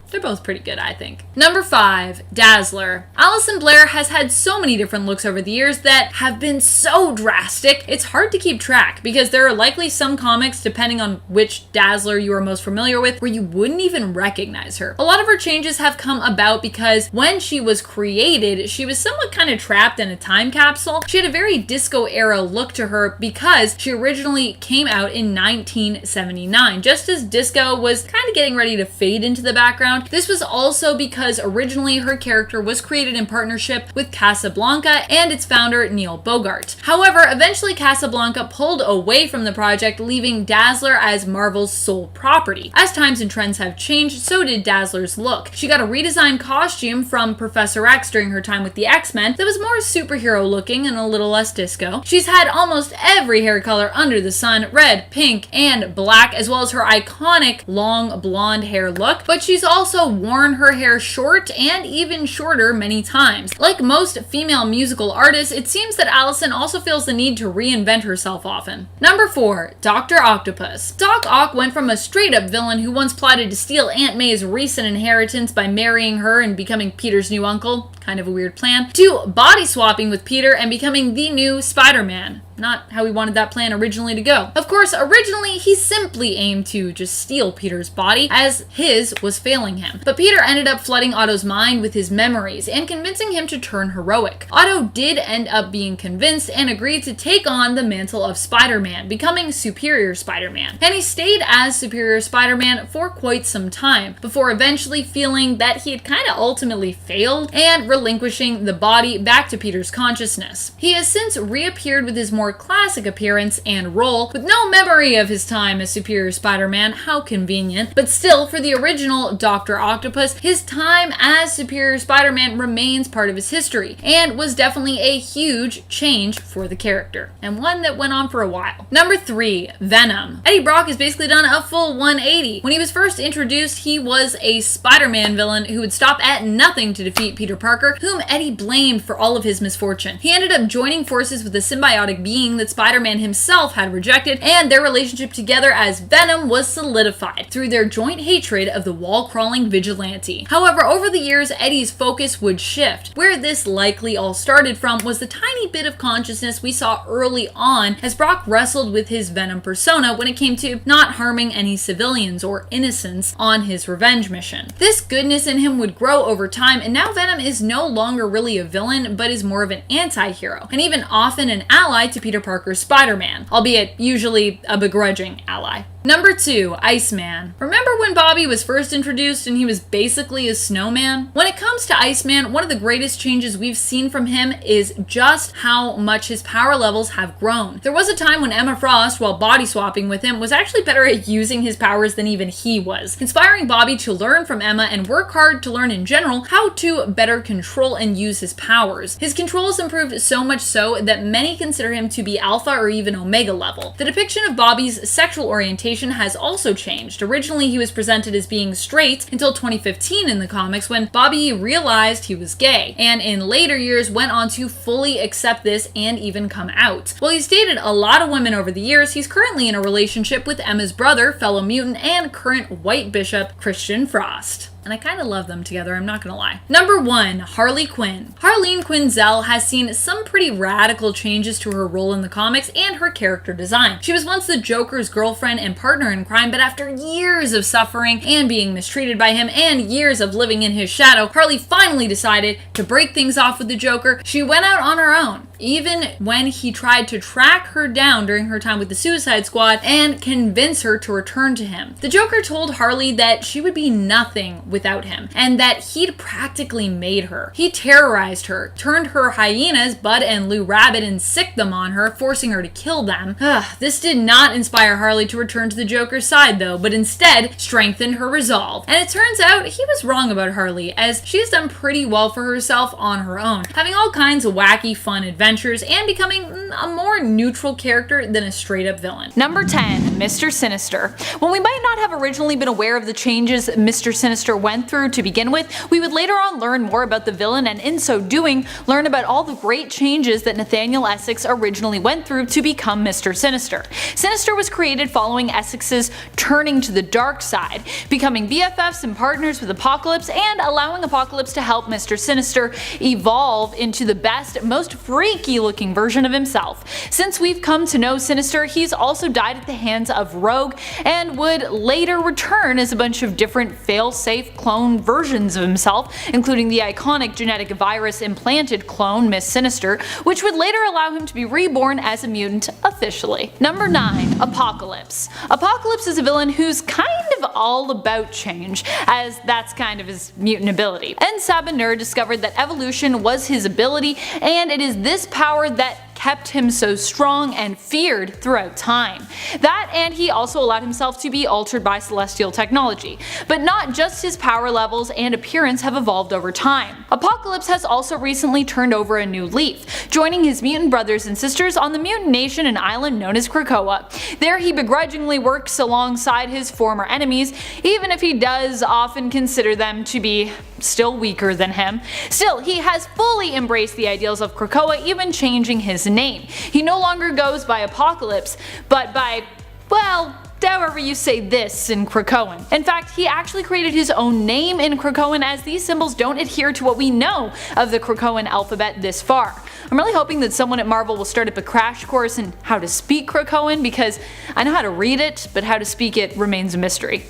D: They're both pretty good, I think. Number 5. Dazzler. Alison Blair has had so many different looks over the years that have been so drastic, it's hard to keep track, because there are likely some comics, depending on which Dazzler you are most familiar with, where you wouldn't even recognize her. A lot of her changes have come about because when she was created, she was somewhat kind of trapped in a time capsule. She had a very disco era look to her because she originally came out in 1979, just as disco was kind of getting ready to fade into the background. This was also because originally her character was created in partnership with Casablanca and its founder Neil Bogart. However, eventually Casablanca pulled away from the project, leaving Dazzler as Marvel's sole property. As times and trends have changed, so did Dazzler's look. She got a redesigned costume from Professor X during her time with the X-Men that was more superhero looking and a little less disco. She's had almost every hair color under the sun: red, pink, and black, as well as her iconic long blonde hair look, but she's also worn her hair short and even shorter many times. Like most female musical artists, it seems that Allison also feels the need to reinvent herself often. Number 4. Dr. Octopus. Doc Ock went from a straight-up villain who once plotted to steal Aunt May's recent inheritance by marrying her and becoming Peter's new uncle, kind of a weird plan, to body swapping with Peter and becoming the new Spider-Man. Not how he wanted that plan originally to go. Of course, originally he simply aimed to just steal Peter's body, as his was failing him. But Peter ended up flooding Otto's mind with his memories and convincing him to turn heroic. Otto did end up being convinced and agreed to take on the mantle of Spider-Man, becoming Superior Spider-Man. And he stayed as Superior Spider-Man for quite some time, before eventually feeling that he had kind of ultimately failed and relinquishing the body back to Peter's consciousness. He has since reappeared with his more classic appearance and role, with no memory of his time as Superior Spider-Man, how convenient, but still, for the original Dr. Octopus, his time as Superior Spider-Man remains part of his history, and was definitely a huge change for the character, and one that went on for a while. Number 3. Venom. Eddie Brock has basically done a full 180. When he was first introduced, he was a Spider-Man villain who would stop at nothing to defeat Peter Parker, whom Eddie blamed for all of his misfortune. He ended up joining forces with a symbiotic being that Spider-Man himself had rejected, and their relationship together as Venom was solidified through their joint hatred of the wall-crawling vigilante. However, over the years, Eddie's focus would shift. Where this likely all started from was the tiny bit of consciousness we saw early on as Brock wrestled with his Venom persona when it came to not harming any civilians or innocents on his revenge mission. This goodness in him would grow over time, and now Venom is no longer really a villain, but is more of an anti-hero, and even often an ally to Peter Parker's Spider-Man, albeit usually a begrudging ally. Number 2. Iceman. Remember when Bobby was first introduced and he was basically a snowman? When it comes to Iceman, one of the greatest changes we've seen from him is just how much his power levels have grown. There was a time when Emma Frost, while body swapping with him, was actually better at using his powers than even he was, inspiring Bobby to learn from Emma and work hard to learn in general how to better control and use his powers. His controls improved so much so that many consider him to be alpha or even omega level. The depiction of Bobby's sexual orientation has also changed. Originally, he was presented as being straight until 2015 in the comics, when Bobby realized he was gay, and in later years went on to fully accept this and even come out. While he's dated a lot of women over the years, he's currently in a relationship with Emma's brother, fellow mutant, and current White Bishop, Christian Frost. And I kind of love them together, I'm not gonna lie. Number 1. Harley Quinn. Harleen Quinzel has seen some pretty radical changes to her role in the comics and her character design. She was once the Joker's girlfriend and partner in crime, but after years of suffering and being mistreated by him and years of living in his shadow, Harley finally decided to break things off with the Joker. She went out on her own, even when he tried to track her down during her time with the Suicide Squad and convince her to return to him. The Joker told Harley that she would be nothing without him, and that he'd practically made her. He terrorized her, turned her hyenas, Bud and Lou Rabbit, and sicked them on her, forcing her to kill them. This did not inspire Harley to return to the Joker's side though, but instead strengthened her resolve. And it turns out he was wrong about Harley, as she has done pretty well for herself on her own, having all kinds of wacky fun adventures and becoming a more neutral character than a straight up villain.
C: Number 10. Mr. Sinister. When we might not have originally been aware of the changes Mr. Sinister went through to begin with, we would later on learn more about the villain, and in so doing, learn about all the great changes that Nathaniel Essex originally went through to become Mr. Sinister. Sinister was created following Essex's turning to the dark side, becoming BFFs and partners with Apocalypse, and allowing Apocalypse to help Mr. Sinister evolve into the best, most freaky looking version of himself. Since we've come to know Sinister, he's also died at the hands of Rogue, and would later return as a bunch of different fail-safe clone versions of himself, including the iconic genetic virus implanted clone Miss Sinister, which would later allow him to be reborn as a mutant officially. Number 9. Apocalypse. Apocalypse is a villain who's kind of all about change, as that's kind of his mutant ability. And Sabinur discovered that evolution was his ability, and it is this power that kept him so strong and feared throughout time. That, and he also allowed himself to be altered by celestial technology. But not just his power levels and appearance have evolved over time. Apocalypse has also recently turned over a new leaf, joining his mutant brothers and sisters on the mutant nation and island known as Krakoa. There he begrudgingly works alongside his former enemies, even if he does often consider them to be still weaker than him. Still, he has fully embraced the ideals of Krakoa, even changing his name. He no longer goes by Apocalypse, but by, well, however you say this in Krakoan. In fact, he actually created his own name in Krakoan, as these symbols don't adhere to what we know of the Krakoan alphabet this far. I'm really hoping that someone at Marvel will start up a crash course in how to speak Krakoan, because I know how to read it, but how to speak it remains a mystery.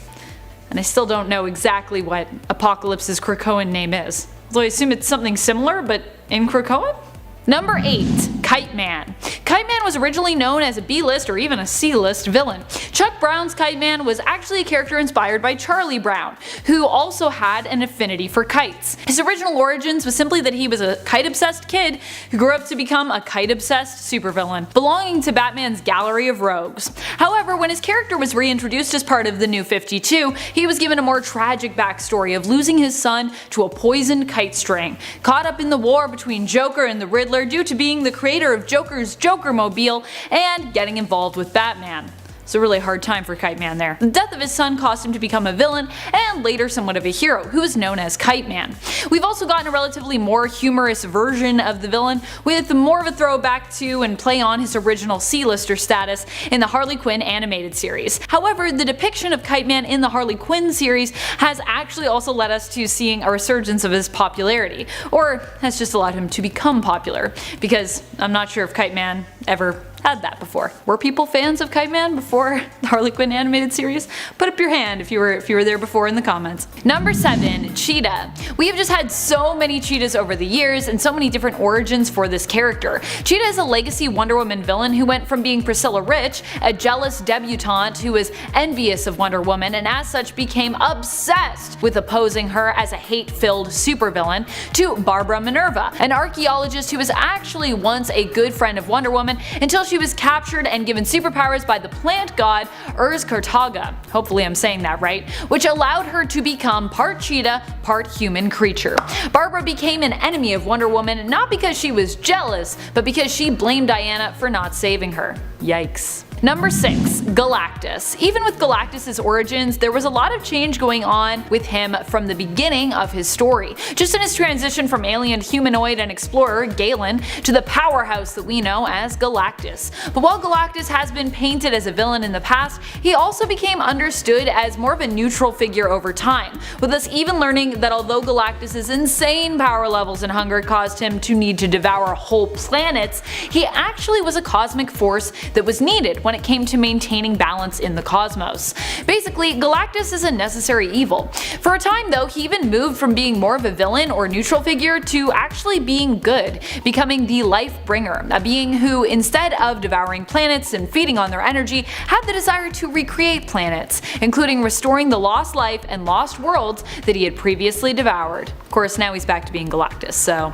C: And I still don't know exactly what Apocalypse's Krakoan name is. Although I assume it's something similar, but in Krakoan? Number 8. Kite Man. Kite Man was originally known as a B-list or even a C-list villain. Chuck Brown's Kite Man was actually a character inspired by Charlie Brown, who also had an affinity for kites. His original origins was simply that he was a kite-obsessed kid who grew up to become a kite-obsessed supervillain, belonging to Batman's gallery of rogues. However, when his character was reintroduced as part of the New 52, he was given a more tragic backstory of losing his son to a poisoned kite string, caught up in the war between Joker and the Riddler due to being the creator of Joker's Jokermobile, and getting involved with Batman. It's a really hard time for Kite Man there. The death of his son caused him to become a villain, and later somewhat of a hero, who is known as Kite Man. We've also gotten a relatively more humorous version of the villain, with more of a throwback to and play on his original C-lister status in the Harley Quinn animated series. However, the depiction of Kite Man in the Harley Quinn series has actually also led us to seeing a resurgence of his popularity, or has just allowed him to become popular, because I'm not sure if Kite Man ever had that before. Were people fans of Kite Man before the Harley Quinn animated series? Put up your hand if you were there before in the comments. Number 7. Cheetah. We have just had so many cheetahs over the years and so many different origins for this character. Cheetah is a legacy Wonder Woman villain who went from being Priscilla Rich, a jealous debutante who was envious of Wonder Woman and as such became obsessed with opposing her as a hate-filled supervillain, to Barbara Minerva, an archaeologist who was actually once a good friend of Wonder Woman until she was captured and given superpowers by the plant god Kartaga, hopefully I'm saying that right, which allowed her to become part cheetah, part human creature. Barbara became an enemy of Wonder Woman not because she was jealous, but because she blamed Diana for not saving her. Yikes. Number 6. Galactus. Even with Galactus' origins, there was a lot of change going on with him from the beginning of his story. Just in his transition from alien humanoid and explorer Galen to the powerhouse that we know as Galactus. But while Galactus has been painted as a villain in the past, he also became understood as more of a neutral figure over time, with us even learning that although Galactus' insane power levels and hunger caused him to need to devour whole planets, he actually was a cosmic force that was needed when it came to maintaining balance in the cosmos. Basically, Galactus is a necessary evil. For a time though, he even moved from being more of a villain or neutral figure to actually being good, becoming the life bringer, a being who, instead of devouring planets and feeding on their energy, had the desire to recreate planets, including restoring the lost life and lost worlds that he had previously devoured. Of course, now he's back to being Galactus, so.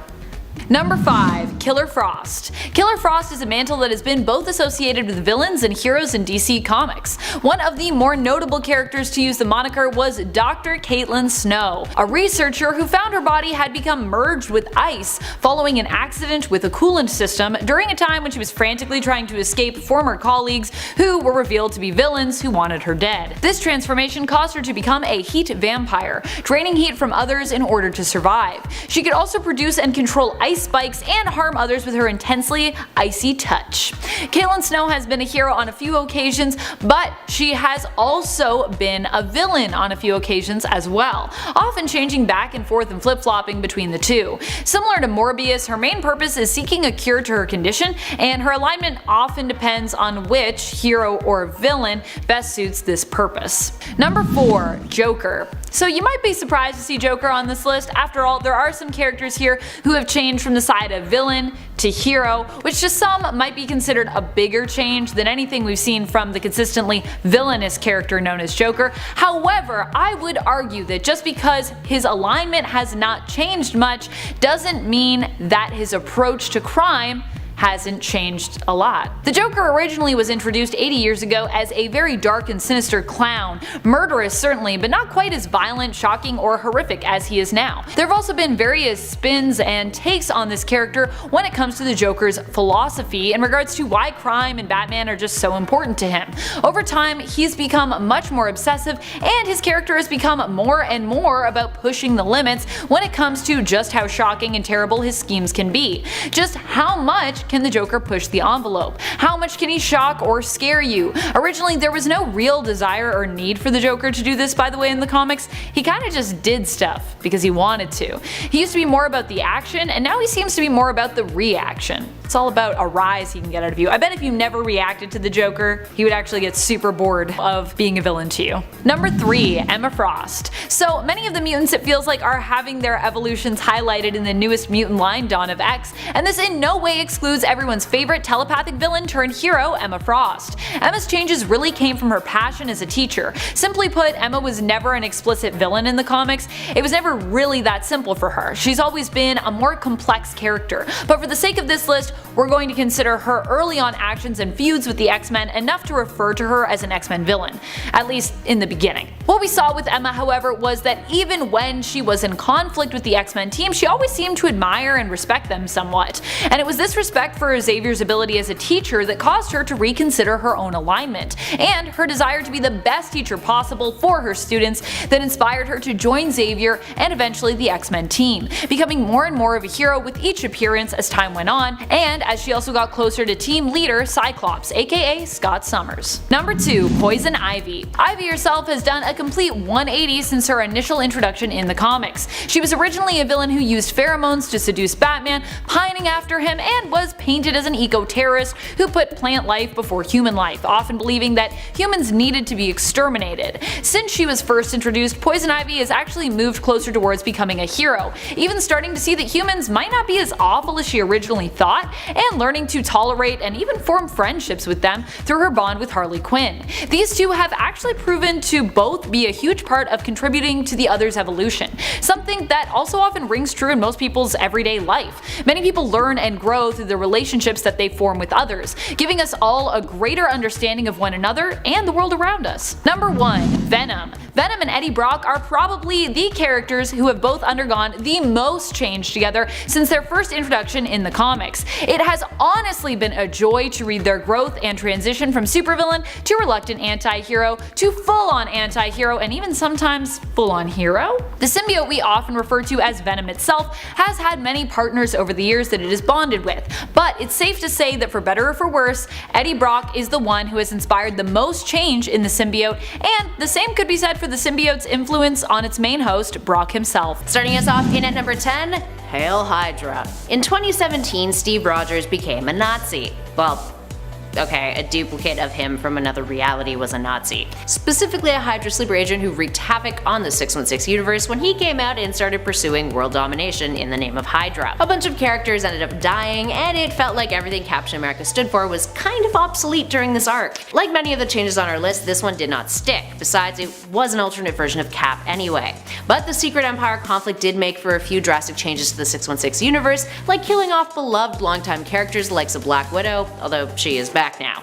C: Number 5. Killer Frost. Killer Frost is a mantle that has been both associated with villains and heroes in DC Comics. One of the more notable characters to use the moniker was Dr. Caitlin Snow, a researcher who found her body had become merged with ice following an accident with a coolant system during a time when she was frantically trying to escape former colleagues who were revealed to be villains who wanted her dead. This transformation caused her to become a heat vampire, draining heat from others in order to survive. She could also produce and control ice spikes and harm others with her intensely icy touch. Caitlin Snow has been a hero on a few occasions, but she has also been a villain on a few occasions as well, often changing back and forth and flip-flopping between the two. Similar to Morbius, her main purpose is seeking a cure to her condition, and her alignment often depends on which hero or villain best suits this purpose. Number 4. Joker. So you might be surprised to see Joker on this list. After all, there are some characters here who have changed from the side of villain to hero, which to some might be considered a bigger change than anything we've seen from the consistently villainous character known as Joker. However, I would argue that just because his alignment has not changed much doesn't mean that his approach to crime hasn't changed a lot. The Joker originally was introduced 80 years ago as a very dark and sinister clown, murderous certainly, but not quite as violent, shocking, or horrific as he is now. There have also been various spins and takes on this character when it comes to the Joker's philosophy in regards to why crime and Batman are just so important to him. Over time, he's become much more obsessive, and his character has become more and more about pushing the limits when it comes to just how shocking and terrible his schemes can be. Just how much can the Joker push the envelope? How much can he shock or scare you? Originally, there was no real desire or need for the Joker to do this, by the way, in the comics. He kinda just did stuff because he wanted to. He used to be more about the action, and now he seems to be more about the reaction. It's all about a rise he can get out of you. I bet if you never reacted to the Joker, he would actually get super bored of being a villain to you. Number 3, Emma Frost. So many of the mutants, it feels like, are having their evolutions highlighted in the newest mutant line, Dawn of X, and this in no way excludes everyone's favorite telepathic villain turned hero, Emma Frost. Emma's changes really came from her passion as a teacher. Simply put, Emma was never an explicit villain in the comics. It was never really that simple for her. She's always been a more complex character, but for the sake of this list, we're going to consider her early on actions and feuds with the X-Men enough to refer to her as an X-Men villain, at least in the beginning. What we saw with Emma, however, was that even when she was in conflict with the X-Men team, she always seemed to admire and respect them somewhat. And it was this respect for Xavier's ability as a teacher that caused her to reconsider her own alignment, and her desire to be the best teacher possible for her students that inspired her to join Xavier and eventually the X-Men team, becoming more and more of a hero with each appearance as time went on, and as she also got closer to team leader Cyclops, aka Scott Summers. Number 2, Poison Ivy. Ivy herself has done a complete 180 since her initial introduction in the comics. She was originally a villain who used pheromones to seduce Batman, pining after him, and was painted as an eco-terrorist who put plant life before human life, often believing that humans needed to be exterminated. Since she was first introduced, Poison Ivy has actually moved closer towards becoming a hero, even starting to see that humans might not be as awful as she originally thought, and learning to tolerate and even form friendships with them through her bond with Harley Quinn. These two have actually proven to both be a huge part of contributing to the other's evolution, something that also often rings true in most people's everyday life. Many people learn and grow through the relationships that they form with others, giving us all a greater understanding of one another and the world around us. Number 1, Venom. Venom and Eddie Brock are probably the characters who have both undergone the most change together since their first introduction in the comics. It has honestly been a joy to read their growth and transition from supervillain to reluctant anti-hero to full-on anti-hero and even sometimes full-on hero. The symbiote we often refer to as Venom itself has had many partners over the years that it is bonded with, but it's safe to say that for better or for worse, Eddie Brock is the one who has inspired the most change in the symbiote, and the same could be said for the symbiote's influence on its main host, Brock himself.
B: Starting us off in at number 10, Hail Hydra. In 2017, Steve Rogers became a Nazi. Well, okay, a duplicate of him from another reality was a Nazi. Specifically a Hydra sleeper agent who wreaked havoc on the 616 universe when he came out and started pursuing world domination in the name of Hydra. A bunch of characters ended up dying, and it felt like everything Captain America stood for was kind of obsolete during this arc. Like many of the changes on our list, this one did not stick. Besides, it was an alternate version of Cap anyway. But the Secret Empire conflict did make for a few drastic changes to the 616 universe, like killing off beloved longtime characters like the Black Widow, although she is back now.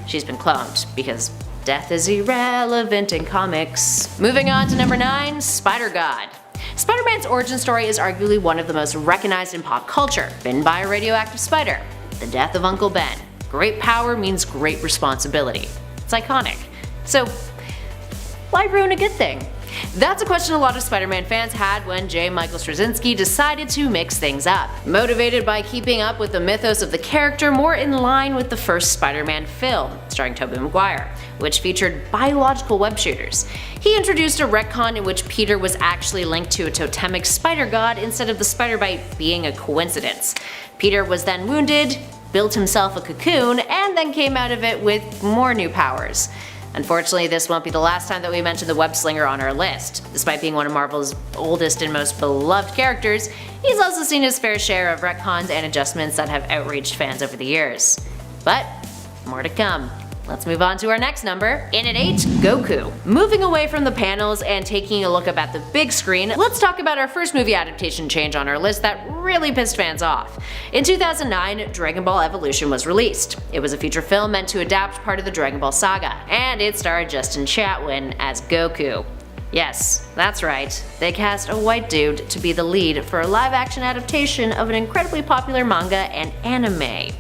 B: She's been cloned, because death is irrelevant in comics. Moving on to number 9, Spider-God. Spider-Man's origin story is arguably one of the most recognized in pop culture, bitten by a radioactive spider. The death of Uncle Ben. Great power means great responsibility. It's iconic. So, why ruin a good thing? That's a question a lot of Spider-Man fans had when J. Michael Straczynski decided to mix things up. Motivated by keeping up with the mythos of the character more in line with the first Spider-Man film, starring Tobey Maguire, which featured biological web shooters. He introduced a retcon in which Peter was actually linked to a totemic spider god instead of the spider bite being a coincidence. Peter was then wounded, built himself a cocoon, and then came out of it with more new powers. Unfortunately, this won't be the last time that we mention the web slinger on our list. Despite being one of Marvel's oldest and most beloved characters, he's also seen his fair share of retcons and adjustments that have outraged fans over the years. But more to come. Let's move on to our next number. In at 8, Goku. Moving away from the panels and taking a look up at the big screen, let's talk about our first movie adaptation change on our list that really pissed fans off. In 2009, Dragon Ball Evolution was released. It was a feature film meant to adapt part of the Dragon Ball saga, and it starred Justin Chatwin as Goku. Yes, that's right, they cast a white dude to be the lead for a live-action adaptation of an incredibly popular manga and anime.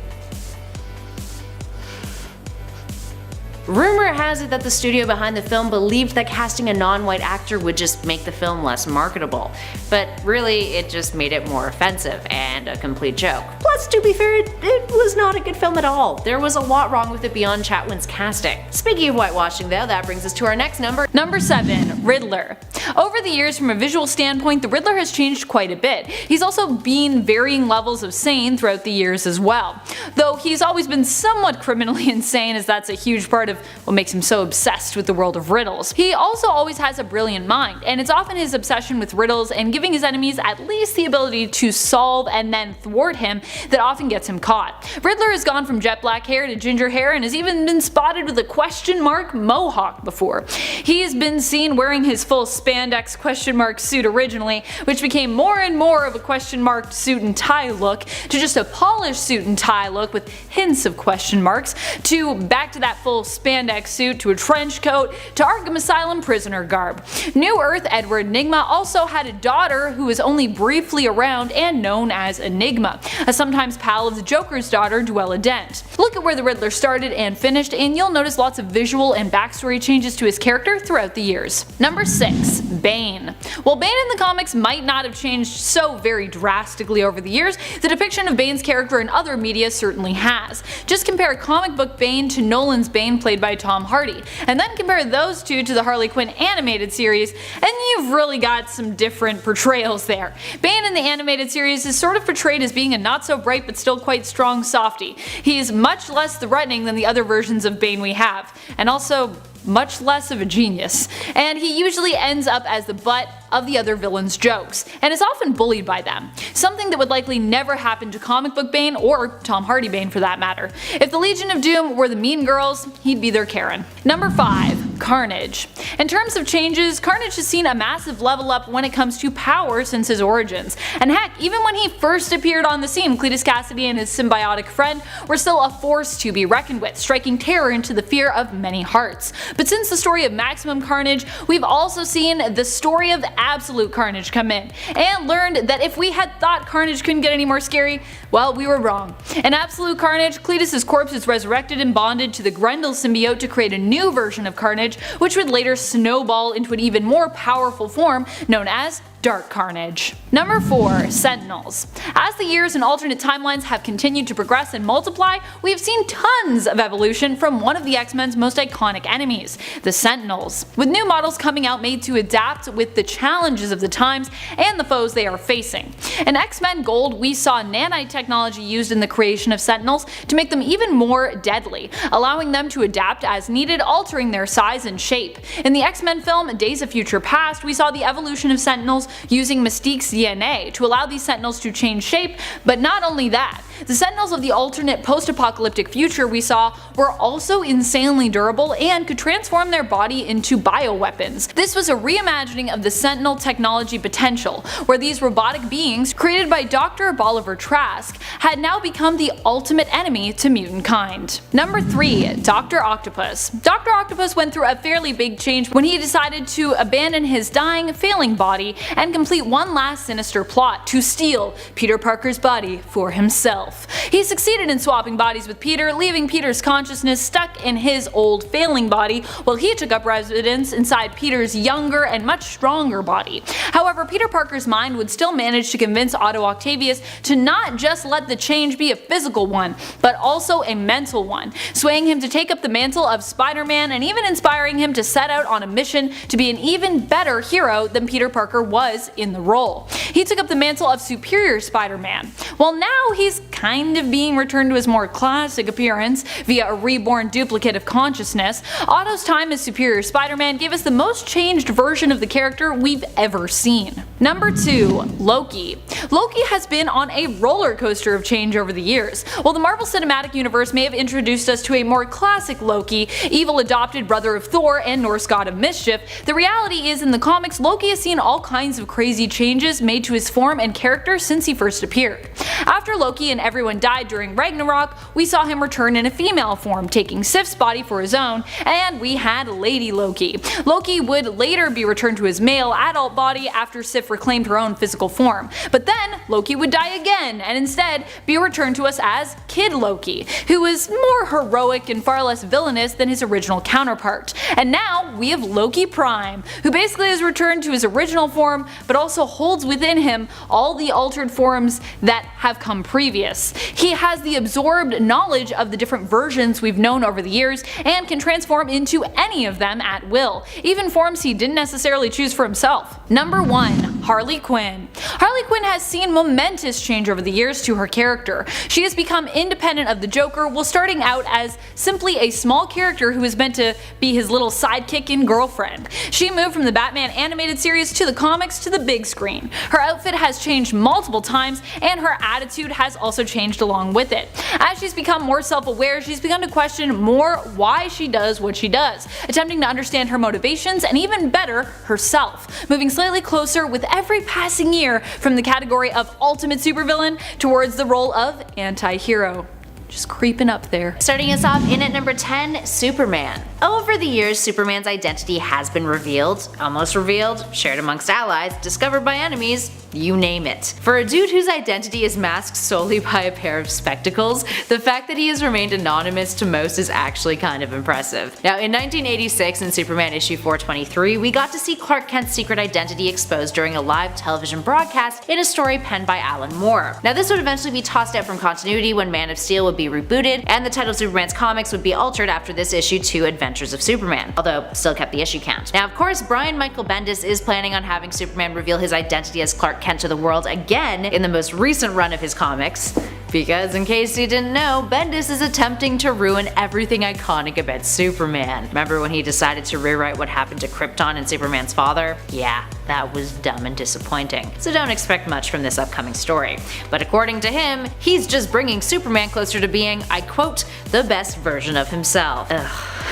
B: Rumor has it that the studio behind the film believed that casting a non-white actor would just make the film less marketable, but really it just made it more offensive and a complete joke. Plus, to be fair, it was not a good film at all. There was a lot wrong with it beyond Chatwin's casting. Speaking of whitewashing though, that brings us to our next number.
C: Number 7. Riddler. Over the years, from a visual standpoint, the Riddler has changed quite a bit. He's also been varying levels of sane throughout the years as well. Though he's always been somewhat criminally insane, as that's a huge part of what makes him so obsessed with the world of riddles. He also always has a brilliant mind, and it's often his obsession with riddles and giving his enemies at least the ability to solve and then thwart him that often gets him caught. Riddler has gone from jet black hair to ginger hair and has even been spotted with a question mark mohawk before. He has been seen wearing his full spandex question mark suit originally, which became more and more of a question marked suit and tie look, to just a polished suit and tie look with hints of question marks, to back to that full spandex suit, to a trench coat, to Arkham Asylum prisoner garb. New Earth Edward Nygma also had a daughter who was only briefly around and known as Enigma, a sometimes pal of the Joker's daughter, Duella Dent. Look at where the Riddler started and finished, and you'll notice lots of visual and backstory changes to his character throughout the years. Number 6. Bane. While Bane in the comics might not have changed so very drastically over the years, the depiction of Bane's character in other media certainly has. Just compare comic book Bane to Nolan's Bane played by Tom Hardy, and then compare those two to the Harley Quinn animated series, and you've really got some different portrayals there. Bane in the animated series is sort of portrayed as being a not so bright but still quite strong softie. He is much less threatening than the other versions of Bane we have, and also much less of a genius, and he usually ends up as the butt of the other villains' jokes, and is often bullied by them, something that would likely never happen to comic book Bane or Tom Hardy Bane for that matter. If the Legion of Doom were the mean girls, he'd be their Karen. Number 5. Carnage. In terms of changes, Carnage has seen a massive level up when it comes to power since his origins, and heck, even when he first appeared on the scene, Cletus Cassidy and his symbiotic friend were still a force to be reckoned with, striking terror into the fear of many hearts. But since the story of Maximum Carnage, we've also seen the story of Absolute Carnage come in, and learned that if we had thought Carnage couldn't get any more scary, well, we were wrong. In Absolute Carnage, Cletus' corpse is resurrected and bonded to the Grendel symbiote to create a new version of Carnage, which would later snowball into an even more powerful form known as Dark Carnage. Number 4. Sentinels. As the years and alternate timelines have continued to progress and multiply, we have seen tons of evolution from one of the X-Men's most iconic enemies, the Sentinels, with new models coming out made to adapt with the challenges of the times and the foes they are facing. In X-Men Gold, we saw nanite technology used in the creation of Sentinels to make them even more deadly, allowing them to adapt as needed, altering their size and shape. In the X-Men film Days of Future Past, we saw the evolution of Sentinels using Mystique's DNA to allow these Sentinels to change shape, but not only that. The Sentinels of the alternate post-apocalyptic future we saw were also insanely durable and could transform their body into bioweapons. This was a reimagining of the Sentinel technology potential, where these robotic beings, created by Dr. Bolivar Trask, had now become the ultimate enemy to mutant kind. Number 3. Dr. Octopus. Dr. Octopus went through a fairly big change when he decided to abandon his dying, failing body and complete one last sinister plot to steal Peter Parker's body for himself. He succeeded in swapping bodies with Peter, leaving Peter's consciousness stuck in his old failing body, while he took up residence inside Peter's younger and much stronger body. However, Peter Parker's mind would still manage to convince Otto Octavius to not just let the change be a physical one, but also a mental one, swaying him to take up the mantle of Spider-Man and even inspiring him to set out on a mission to be an even better hero than Peter Parker was in the role. He took up the mantle of Superior Spider-Man. Well, now he's kind of being returned to his more classic appearance via a reborn duplicate of consciousness. Otto's time as Superior Spider-Man gave us the most changed version of the character we've ever seen. Number 2. Loki. Loki has been on a roller coaster of change over the years. While the Marvel Cinematic Universe may have introduced us to a more classic Loki, evil adopted brother of Thor and Norse god of mischief, the reality is in the comics Loki has seen all kinds of crazy changes made to his form and character since he first appeared. After Loki and everyone died during Ragnarok, we saw him return in a female form, taking Sif's body for his own, and we had Lady Loki. Loki would later be returned to his male adult body after Sif reclaimed her own physical form. But then Loki would die again and instead be returned to us as Kid Loki, who was more heroic and far less villainous than his original counterpart. And now we have Loki Prime, who basically has returned to his original form but also holds within him all the altered forms that have come previous. He has the absorbed knowledge of the different versions we've known over the years and can transform into any of them at will, even forms he didn't necessarily choose for himself. Number 1. Harley Quinn. Harley Quinn has seen momentous change over the years to her character. She has become independent of the Joker while starting out as simply a small character who is meant to be his little sidekick and girlfriend. She moved from the Batman animated series to the comics to the big screen. Her outfit has changed multiple times and her attitude has also changed along with it. As she's become more self-aware, she's begun to question more why she does what she does, attempting to understand her motivations and even better, herself, moving slightly closer with every passing year from the category of ultimate supervillain towards the role of anti-hero. Just creeping up there.
B: Starting us off in at number 10, Superman. Over the years, Superman's identity has been revealed, almost revealed, shared amongst allies, discovered by enemies, you name it. For a dude whose identity is masked solely by a pair of spectacles, the fact that he has remained anonymous to most is actually kind of impressive. Now, in 1986 in Superman issue 423, we got to see Clark Kent's secret identity exposed during a live television broadcast in a story penned by Alan Moore. Now, this would eventually be tossed out from continuity when Man of Steel would be rebooted, and the title of Superman's comics would be altered after this issue to Adventures of Superman, although still kept the issue count. Now, of course, Brian Michael Bendis is planning on having Superman reveal his identity as Clark Kent to the world again in the most recent run of his comics, because in case you didn't know, Bendis is attempting to ruin everything iconic about Superman. Remember when he decided to rewrite what happened to Krypton and Superman's father? Yeah, that was dumb and disappointing. So don't expect much from this upcoming story. But according to him, he's just bringing Superman closer to being, I quote, the best version of himself. Ugh.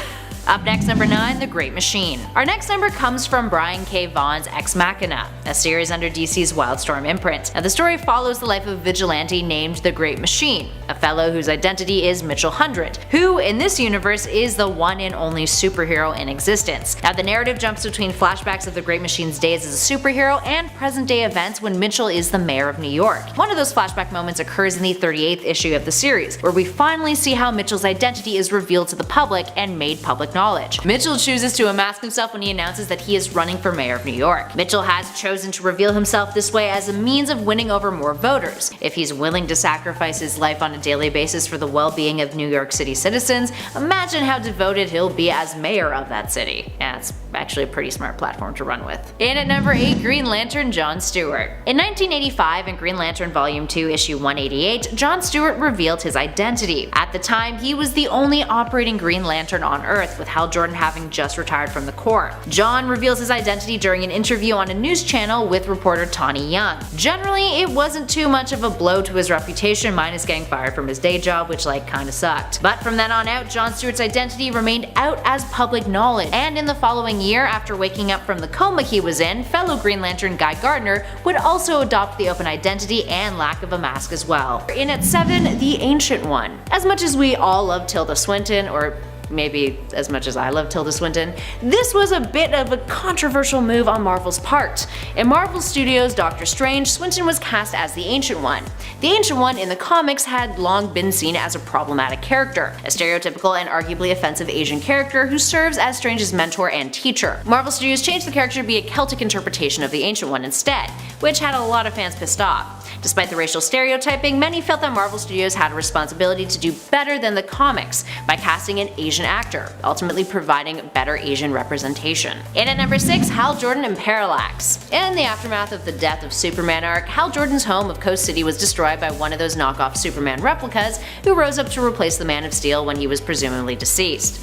B: Up next, number 9, The Great Machine. Our next number comes from Brian K. Vaughan's Ex Machina, a series under DC's Wildstorm imprint. Now, the story follows the life of a vigilante named The Great Machine, a fellow whose identity is Mitchell Hundred, who in this universe is the one and only superhero in existence. Now, the narrative jumps between flashbacks of The Great Machine's days as a superhero and present-day events when Mitchell is the mayor of New York. One of those flashback moments occurs in the 38th issue of the series, where we finally see how Mitchell's identity is revealed to the public and made public knowledge. Mitchell chooses to unmask himself when he announces that he is running for mayor of New York. Mitchell has chosen to reveal himself this way as a means of winning over more voters. If he's willing to sacrifice his life on a daily basis for the well-being of New York City citizens, imagine how devoted he'll be as mayor of that city. Yeah, it's actually a pretty smart platform to run with. In at number 8, Green Lantern John Stewart. In 1985, in Green Lantern Volume 2, Issue 188, John Stewart revealed his identity. At the time, he was the only operating Green Lantern on Earth, with Hal Jordan having just retired from the Corps. John reveals his identity during an interview on a news channel with reporter Tawny Young. Generally, it wasn't too much of a blow to his reputation, minus getting fired from his day job, which kinda sucked. But from then on out, John Stewart's identity remained out as public knowledge, and in the following year, after waking up from the coma he was in, fellow Green Lantern Guy Gardner would also adopt the open identity and lack of a mask as well. In at 7, The Ancient One. As much as we all love Tilda Swinton, or maybe as much as I love Tilda Swinton, this was a bit of a controversial move on Marvel's part. In Marvel Studios' Doctor Strange, Swinton was cast as the Ancient One. The Ancient One in the comics had long been seen as a problematic character, a stereotypical and arguably offensive Asian character who serves as Strange's mentor and teacher. Marvel Studios changed the character to be a Celtic interpretation of the Ancient One instead, which had a lot of fans pissed off. Despite the racial stereotyping, many felt that Marvel Studios had a responsibility to do better than the comics by casting an Asian actor, ultimately providing better Asian representation. In at number 6, Hal Jordan and Parallax. In the aftermath of the Death of Superman arc, Hal Jordan's home of Coast City was destroyed by one of those knockoff Superman replicas who rose up to replace the Man of Steel when he was presumably deceased.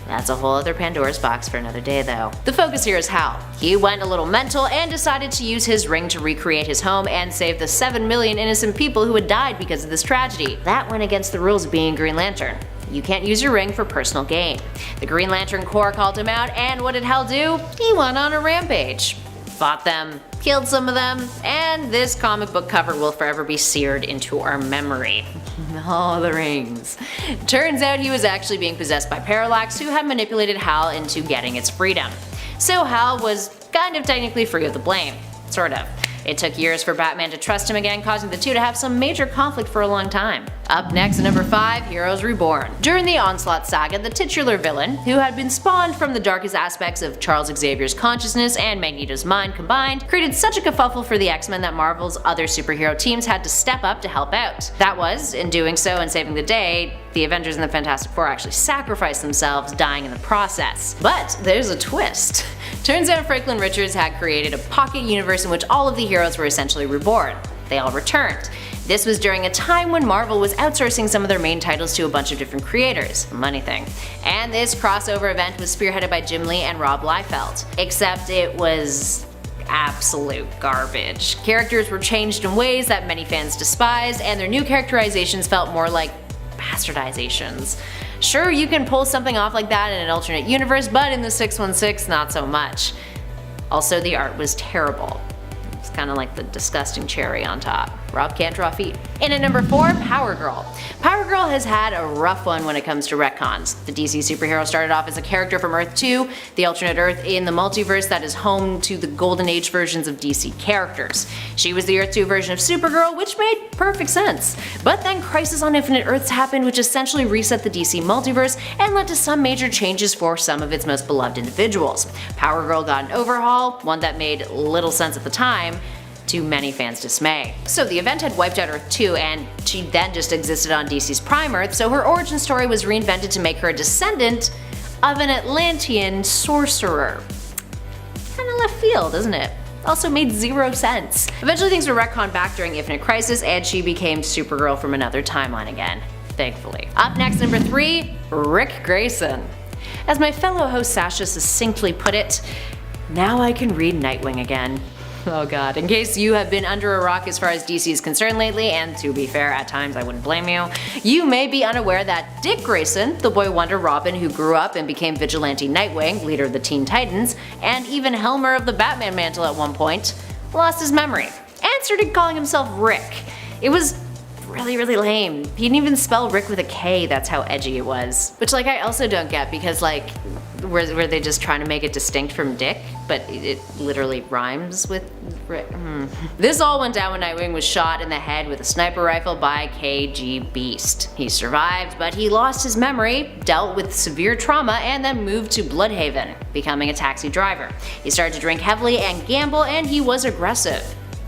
B: That's a whole other Pandora's box for another day though. The focus here is Hal. He went a little mental and decided to use his ring to recreate his home and save the 7 million innocent people who had died because of this tragedy. That went against the rules of being Green Lantern. You can't use your ring for personal gain. The Green Lantern Corps called him out, and what did Hal do? He went on a rampage. Fought them, killed some of them, and this comic book cover will forever be seared into our memory. Oh, the rings. Turns out he was actually being possessed by Parallax, who had manipulated Hal into getting its freedom. So Hal was kind of technically free of the blame. Sort of. It took years for Batman to trust him again, causing the two to have some major conflict for a long time. Up next at number 5, Heroes Reborn. During the Onslaught saga, the titular villain, who had been spawned from the darkest aspects of Charles Xavier's consciousness and Magneto's mind combined, created such a kerfuffle for the X-Men that Marvel's other superhero teams had to step up to help out. That was, in doing so and saving the day, the Avengers and the Fantastic Four actually sacrificed themselves, dying in the process. But there's a twist. Turns out Franklin Richards had created a pocket universe in which all of the heroes were essentially reborn. They all returned. This was during a time when Marvel was outsourcing some of their main titles to a bunch of different creators. Money thing. And this crossover event was spearheaded by Jim Lee and Rob Liefeld. Except it was absolute garbage. Characters were changed in ways that many fans despised, and their new characterizations felt more like bastardizations. Sure, you can pull something off like that in an alternate universe, but in the 616, not so much. Also, the art was terrible. It's kind of like the disgusting cherry on top. Rob can't draw feet. In at number 4, Power Girl. Power Girl has had a rough one when it comes to retcons. The DC superhero started off as a character from Earth 2, the alternate Earth in the multiverse that is home to the Golden Age versions of DC characters. She was the Earth 2 version of Supergirl, which made perfect sense. But then Crisis on Infinite Earths happened, which essentially reset the DC multiverse and led to some major changes for some of its most beloved individuals. Power Girl got an overhaul, one that made little sense at the time, to many fans' dismay. So the event had wiped out Earth 2, and she then just existed on DC's Prime Earth, so her origin story was reinvented to make her a descendant of an Atlantean sorcerer. Kinda left field, isn't it? Also made zero sense. Eventually things were retconned back during Infinite Crisis, and she became Supergirl from another timeline again. Thankfully. Up next, number 3, Rick Grayson. As my fellow host Sasha succinctly put it, now I can read Nightwing again. Oh god, in case you have been under a rock as far as DC is concerned lately, and to be fair, at times I wouldn't blame you, you may be unaware that Dick Grayson, the boy wonder Robin who grew up and became Vigilante Nightwing, leader of the Teen Titans, and even helmer of the Batman mantle at one point, lost his memory, and started calling himself Rick. It was really lame. He didn't even spell Rick with a K, that's how edgy it was. Which like I also don't get, because like, were they just trying to make it distinct from Dick? But it literally rhymes with Rick. This all went down when Nightwing was shot in the head with a sniper rifle by KG Beast. He survived, but he lost his memory, dealt with severe trauma, and then moved to Bloodhaven, becoming a taxi driver. He started to drink heavily and gamble, and he was aggressive.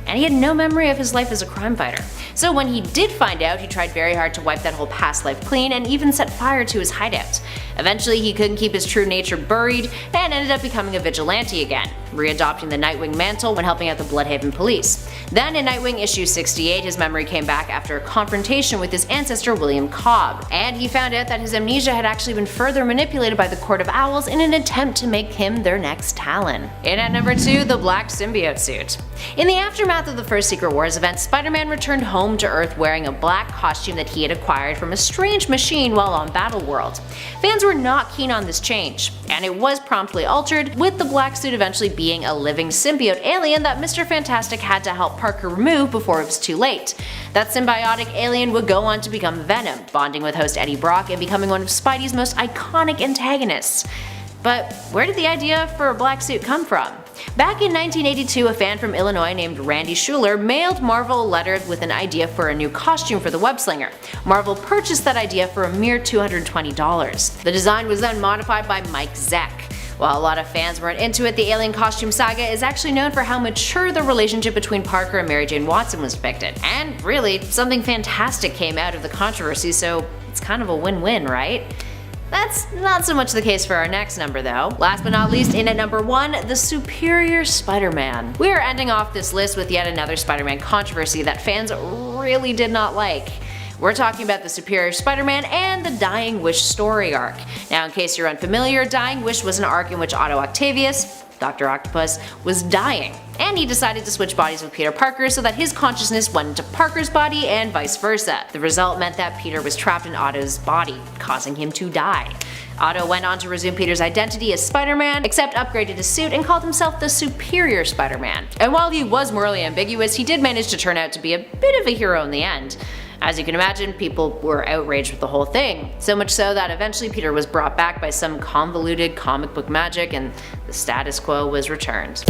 B: And he had no memory of his life as a crime fighter. So when he did find out, he tried very hard to wipe that whole past life clean and even set fire to his hideout. Eventually he couldn't keep his true nature buried and ended up becoming a vigilante again, readopting the Nightwing mantle when helping out the Bloodhaven police. Then in Nightwing issue 68, his memory came back after a confrontation with his ancestor William Cobb, and he found out that his amnesia had actually been further manipulated by the Court of Owls in an attempt to make him their next Talon. In at number 2, the black symbiote suit. In the aftermath of the first Secret Wars event, Spider-Man returned home to Earth wearing a black costume that he had acquired from a strange machine while on Battleworld. Fans were not keen on this change, and it was promptly altered, with the black suit eventually being a living symbiote alien that Mr. Fantastic had to help Parker remove before it was too late. That symbiotic alien would go on to become Venom, bonding with host Eddie Brock and becoming one of Spidey's most iconic antagonists. But where did the idea for a black suit come from? Back in 1982, a fan from Illinois named Randy Schuler mailed Marvel a letter with an idea for a new costume for the web-slinger. Marvel purchased that idea for a mere $220. The design was then modified by Mike Zeck. While a lot of fans weren't into it, the alien costume saga is actually known for how mature the relationship between Parker and Mary Jane Watson was depicted. And really, something fantastic came out of the controversy, so it's kind of a win-win, right? That's not so much the case for our next number though. Last but not least, in at number 1, the Superior Spider-Man. We are ending off this list with yet another Spider-Man controversy that fans really did not like. We're talking about the Superior Spider-Man and the Dying Wish story arc. Now, in case you're unfamiliar, Dying Wish was an arc in which Otto Octavius, Dr. Octopus, was dying, and he decided to switch bodies with Peter Parker so that his consciousness went into Parker's body and vice versa. The result meant that Peter was trapped in Otto's body, causing him to die. Otto went on to resume Peter's identity as Spider-Man, except upgraded his suit and called himself the Superior Spider-Man. And while he was morally ambiguous, he did manage to turn out to be a bit of a hero in the end. As you can imagine, people were outraged with the whole thing, so much so that eventually Peter was brought back by some convoluted comic book magic and the status quo was returned.